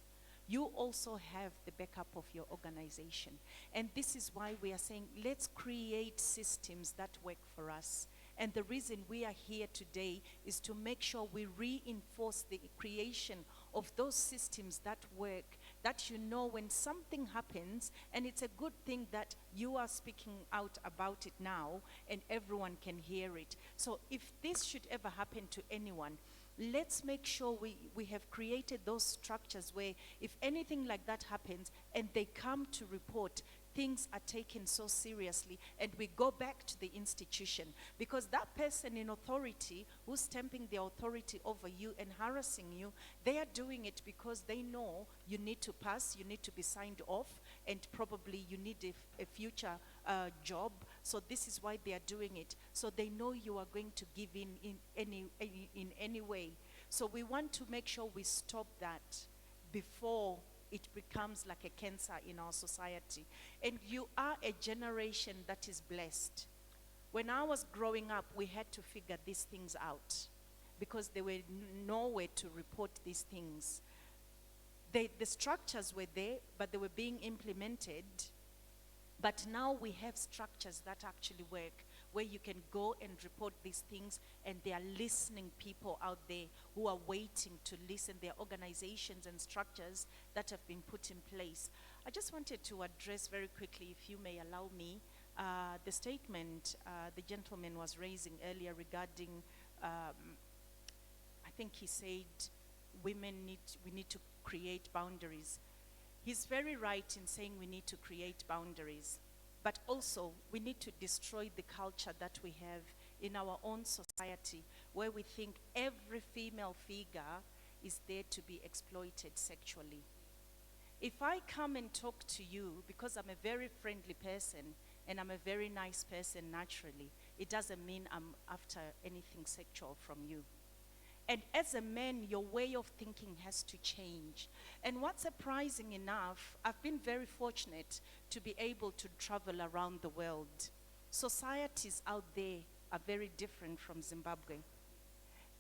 You also have the backup of your organization. And this is why we are saying, let's create systems that work for us. And the reason we are here today is to make sure we reinforce the creation of those systems that work, that when something happens, and it's a good thing that you are speaking out about it now, and everyone can hear it. So if this should ever happen to anyone, let's make sure we have created those structures where if anything like that happens and they come to report, things are taken so seriously, and we go back to the institution, because that person in authority who's stamping the authority over you and harassing you, they are doing it because they know you need to pass, you need to be signed off, and probably you need a future job. So this is why they are doing it. So they know you are going to give in any way. So we want to make sure we stop that before it becomes like a cancer in our society. And you are a generation that is blessed. When I was growing up, we had to figure these things out because there were nowhere to report these things. The structures were there, but they were being implemented. But now we have structures that actually work, where you can go and report these things, and there are listening people out there who are waiting to listen. There are organizations and structures that have been put in place. I just wanted to address very quickly, if you may allow me, the statement the gentleman was raising earlier regarding, I think he said, we need to create boundaries. He's very right in saying we need to create boundaries, but also we need to destroy the culture that we have in our own society, where we think every female figure is there to be exploited sexually. If I come and talk to you, because I'm a very friendly person and I'm a very nice person naturally, it doesn't mean I'm after anything sexual from you. And as a man, your way of thinking has to change. And what's surprising enough, I've been very fortunate to be able to travel around the world. Societies out there are very different from Zimbabwe.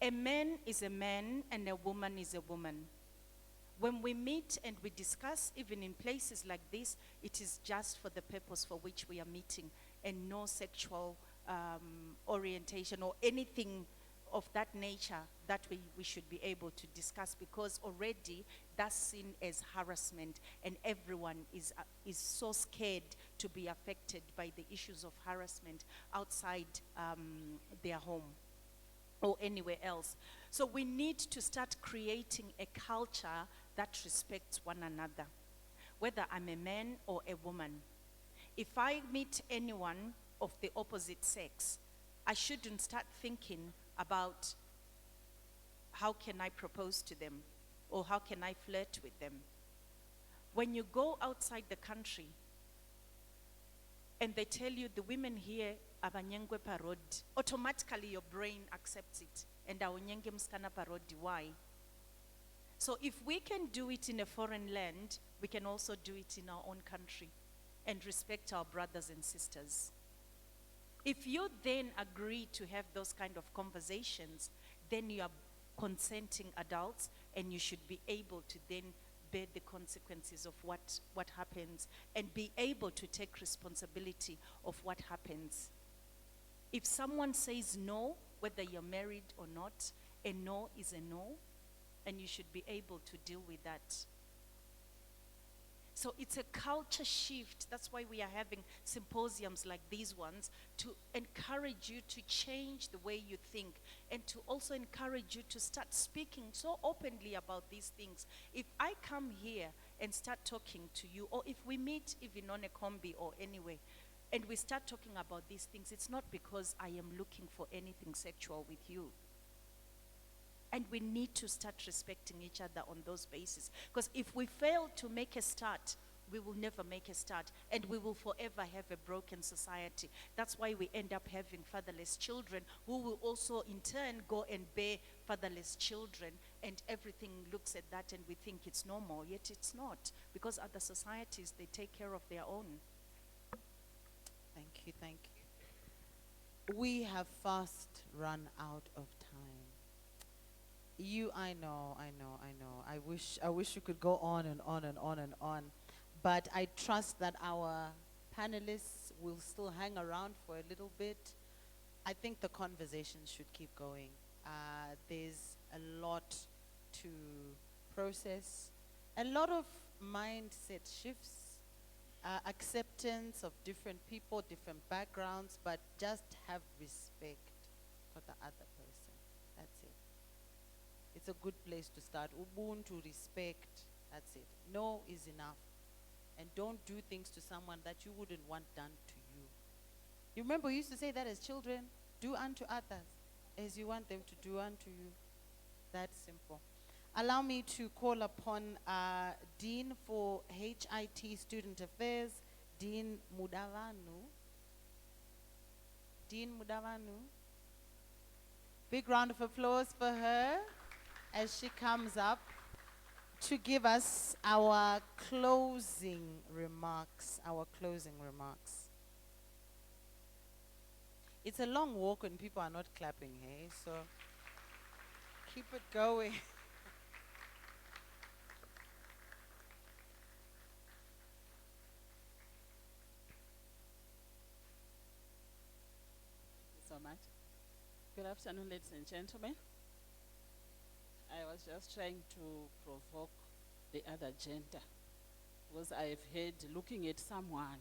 A man is a man and a woman is a woman. When we meet and we discuss, even in places like this, it is just for the purpose for which we are meeting. and no sexual orientation or anything of that nature that we should be able to discuss, because already that's seen as harassment, and everyone is so scared to be affected by the issues of harassment outside their home or anywhere else. So we need to start creating a culture that respects one another, whether I'm a man or a woman. If I meet anyone of the opposite sex, I shouldn't start thinking about how can I propose to them or how can I flirt with them. When you go outside the country and they tell you the women here abanyengwe parodi, automatically your brain accepts it. And awunyenge mskana parodi, why? So if we can do it in a foreign land, we can also do it in our own country and respect our brothers and sisters. If you then agree to have those kind of conversations, then you are consenting adults, and you should be able to then bear the consequences of what happens and be able to take responsibility of what happens. If someone says no, whether you're married or not, a no is a no, and you should be able to deal with that. So it's a culture shift. That's why we are having symposiums like these ones, to encourage you to change the way you think, and to also encourage you to start speaking so openly about these things. If I come here and start talking to you, or if we meet even on a combi or anyway, and we start talking about these things, it's not because I am looking for anything sexual with you. And we need to start respecting each other on those bases. Because if we fail to make a start, we will never make a start. And we will forever have a broken society. That's why we end up having fatherless children, who will also in turn go and bear fatherless children. And everything looks at that and we think it's normal, yet it's not. Because other societies, they take care of their own. Thank you, thank you. We have fast run out of time. I know. I wish you could go on and on and on and on. But I trust that our panelists will still hang around for a little bit. I think the conversation should keep going. There's a lot to process, a lot of mindset shifts, acceptance of different people, different backgrounds, but just have respect for the other person. That's it. It's a good place to start. Ubuntu, respect, that's it. No is enough. And don't do things to someone that you wouldn't want done to you. You remember we used to say that as children? Do unto others as you want them to do unto you. That's simple. Allow me to call upon Dean for HIT Student Affairs, Dean Mudavanu. Dean Mudavanu. Big round of applause for her as she comes up to give us our closing remarks. It's a long walk when people are not clapping, hey? So keep it going. So much. Good afternoon, ladies and gentlemen. I was just trying to provoke the other gender, because I've heard looking at someone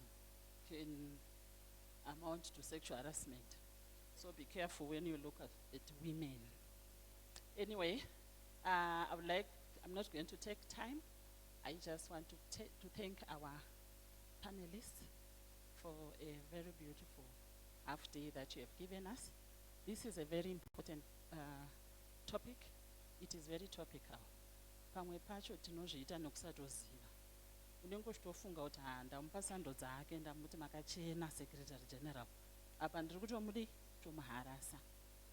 can amount to sexual harassment. So be careful when you look at women. Anyway, I'm not going to take time. I just want to thank our panelists for a very beautiful half day that you have given us. This is a very important topic. It is very topical. Pamwe pacho tinozviita nokusatoziva. Unenge uchitofunga kuti ndamupa sando dzake ndamuti makachena secretary general. Apa ndiri kutomudi tomuharasa.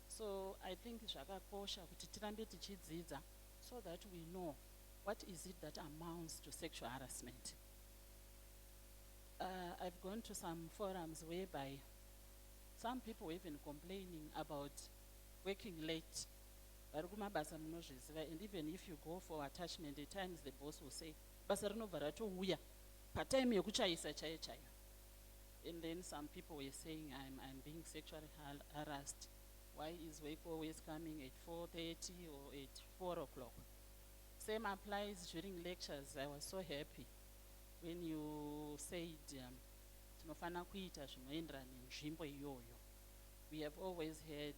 So I think zvakakosha kuti tirambe tichidzidza so that we know what is it that amounts to sexual harassment. I've gone to some forums whereby some people were even complaining about working late. And even if you go for attachment, at times the boss will say, basa rinobva ratouya patime yekuchaisa chaiyo chaiyo. And then some people were saying I'm being sexually harassed. Why is work always coming at 4:30 or at 4 o'clock? Same applies during lectures. I was so happy when you said, tinofana kuita zvinoenderana nenzvimbo iyoyo. We have always had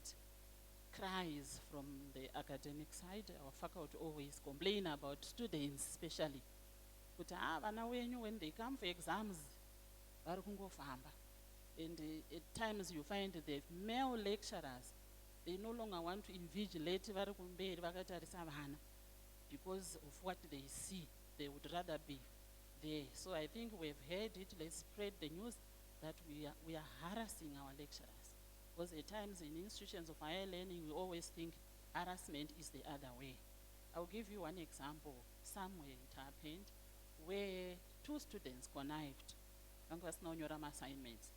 cries from the academic side. Our faculty always complain about students, especially. Kuti vana wenyu, when they come for exams, vari kungofamba. And at times you find the male lecturers, they no longer want to invigilate vari kumberi vakatarisa vana because of what they see. They would rather be there. So I think we've heard it. Let's spread the news that we are harassing our lecturers. Because at times in institutions of higher learning, we always think harassment is the other way. I'll give you one example. Somewhere it happened where two students connived. Assignments.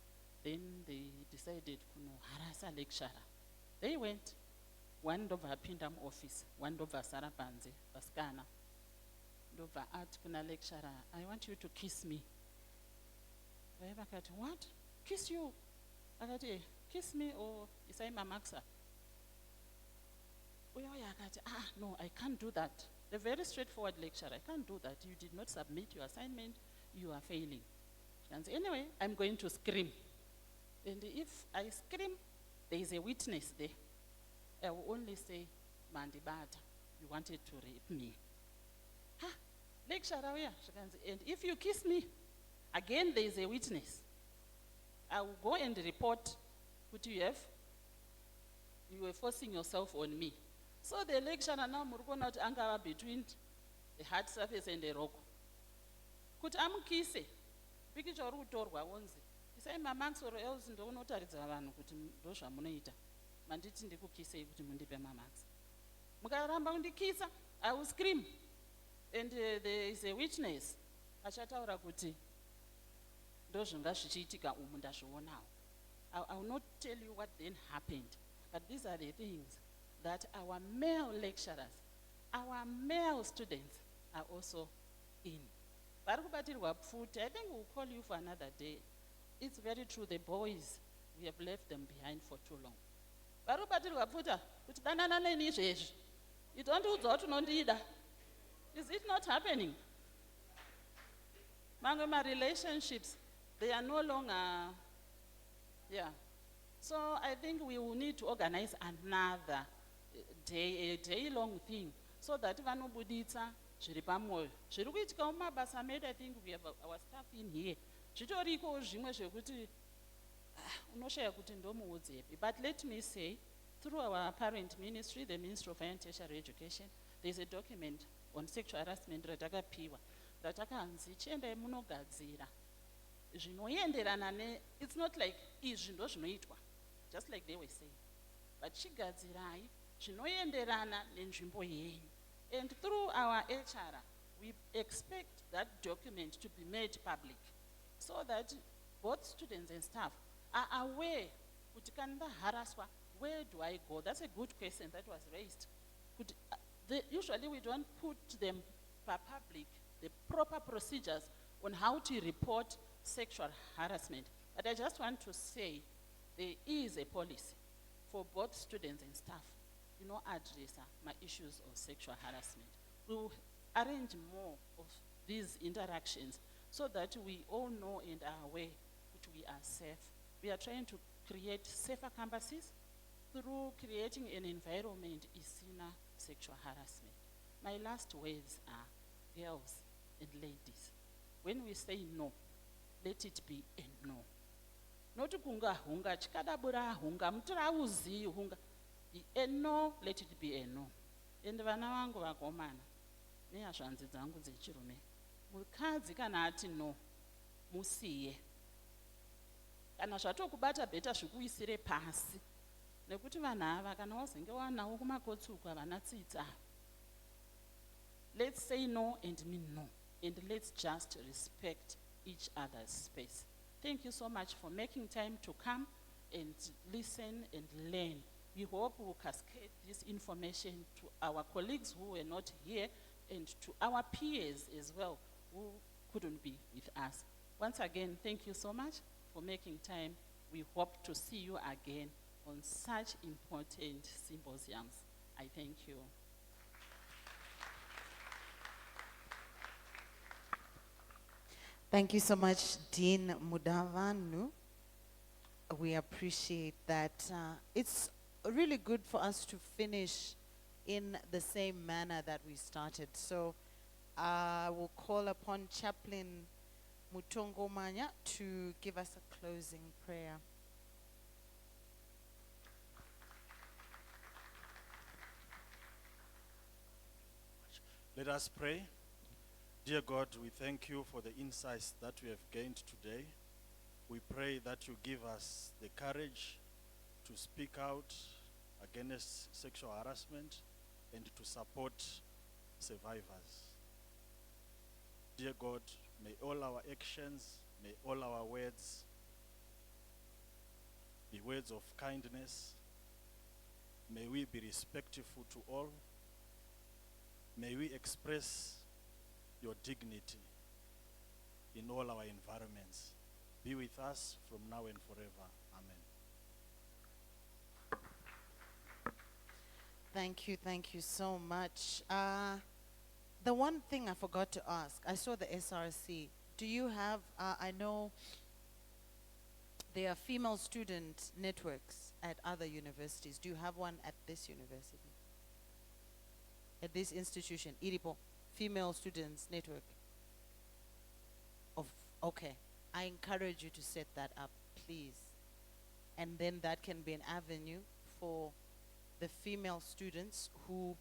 Then they decided to harass a lecturer. They went, one over Pindam office, one over Sarapanze, Baskana. Over art kuna lecturer, I want you to kiss me. What? Kiss you? Kiss me or is I mamaksa? No, I can't do that. The very straightforward lecturer, I can't do that. You did not submit your assignment, you are failing. And anyway, I'm going to scream. And if I scream, there is a witness there. I will only say, Mandibata, you wanted to rape me. Lecturer, where? And if you kiss me, again there is a witness. I will go and report what you have. You were forcing yourself on me. So the lecturer now not anger between the hard surface and the rock. Could am kisse? Picture utorwa wonzi. Isai mamax or else ndonotaridza vanhu kuti ndozva munoita. Manditi ndikukise kuti mundipe mamax. Mukaramba kundikisa, I will scream. And there is a witness. Achataura kuti ndozvinga zvichiitika umu ndazvionawo. I will not tell you what then happened, but these are the things that our male lecturers, our male students are also in. I think we'll call you for another day. It's very true, the boys, we have left them behind for too long. Is it not happening? My relationships, they are no longer, yeah. So I think we will need to organize another day, a day-long thing, so that vanobuditsa zviri pamoyo. Zviri kuitika mumabasa medu, I think we have our staff in here. Zvitoriko zvimwe zvekuti unoshaya kuti ndomuudzepi. But let me say, through our parent ministry, the Ministry of Higher and Tertiary Education, there is a document on sexual harassment ratakapiwa. Ratakanzi chiendai munogadzira. Zvinoenderana ne, it's not like izvi ndo zvinoitwa, just like they were saying. But chigadzirai zvinoenderana nenzvimbo yenyu. And through our HR, we expect that document to be made public so that both students and staff are aware, where do I go? That's a good question that was raised. Usually we don't put them public, the proper procedures on how to report sexual harassment. But I just want to say there is a policy for both students and staff, address my issues of sexual harassment. We will arrange more of these interactions so that we all know and are aware that we are safe. We are trying to create safer campuses through creating an environment isina sexual harassment. My last words are, girls and ladies, when we say no, let it be a no. Not kunga hunga, chikadabura hunga, mtrauzi hunga. A no, let it be a no. And vana vangu vakomana, nehashanzi dzangu dzechirume, mukadzi kana ati no, musiye. Kana zvatokubata bheta zvikuisire pasi. Nekuti vanhu ava kana wazenge wanawo kumakotsuku havana tsitsa. Let's say no and mean no. And let's just respect each other's space. Thank you so much for making time to come and listen and learn. We hope we will cascade this information to our colleagues who were not here and to our peers as well who couldn't be with us. Once again, thank you so much. for making time. We hope to see you again on such important symposiums. I thank you. Thank you so much, Dean Mudavanu. We appreciate that. It's really good for us to finish in the same manner that we started. So I will call upon Chaplain Mutongomanya to give us a closing prayer. Let us pray. Dear God, we thank you for the insights that we have gained today. We pray that you give us the courage to speak out against sexual harassment and to support survivors. Dear God, may all our actions, may all our words be words of kindness. May we be respectful to all. May we express your dignity in all our environments. Be with us from now and forever. Amen. Thank you so much. The one thing I forgot to ask, I saw the SRC. Do you have, I know there are female student networks at other universities. Do you have one at this university? At this institution, Iripo, Female Students Network? Okay. I encourage you to set that up, please. And then that can be an avenue for the female students who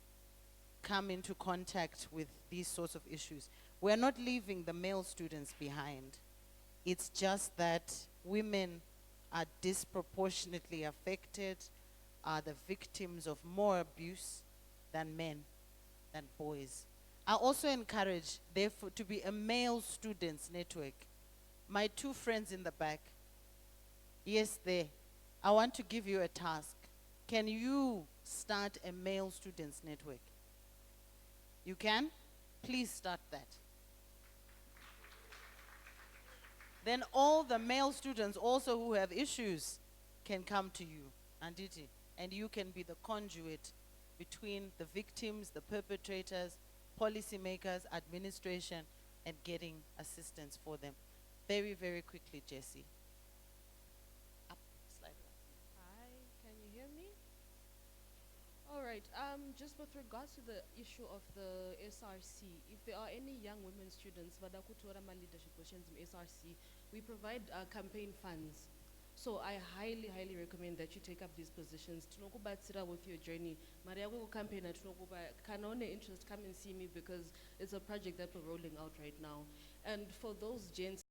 come into contact with these sorts of issues. We're not leaving the male students behind. It's just that women are disproportionately affected, are the victims of more abuse than men, than boys. I also encourage, therefore, to be a male students network. My two friends in the back, yes, there. I want to give you a task. Can you start a male students network? You can? Please start that. Then all the male students also who have issues can come to you, Anditi, and you can be the conduit between the victims, the perpetrators, policymakers, administration, and getting assistance for them. Very, very quickly, Jessie. Up, slide up. Hi, can you hear me? All right, just with regards to the issue of the SRC, if there are any young women students, vadakutora leadership positions in SRC, we provide campaign funds. So I highly, highly recommend that you take up these positions. Tunokubatsira with your journey. Maria will campaign at Tunokuba. Kanone interest, come and see me because it's a project that we're rolling out right now. And for those gents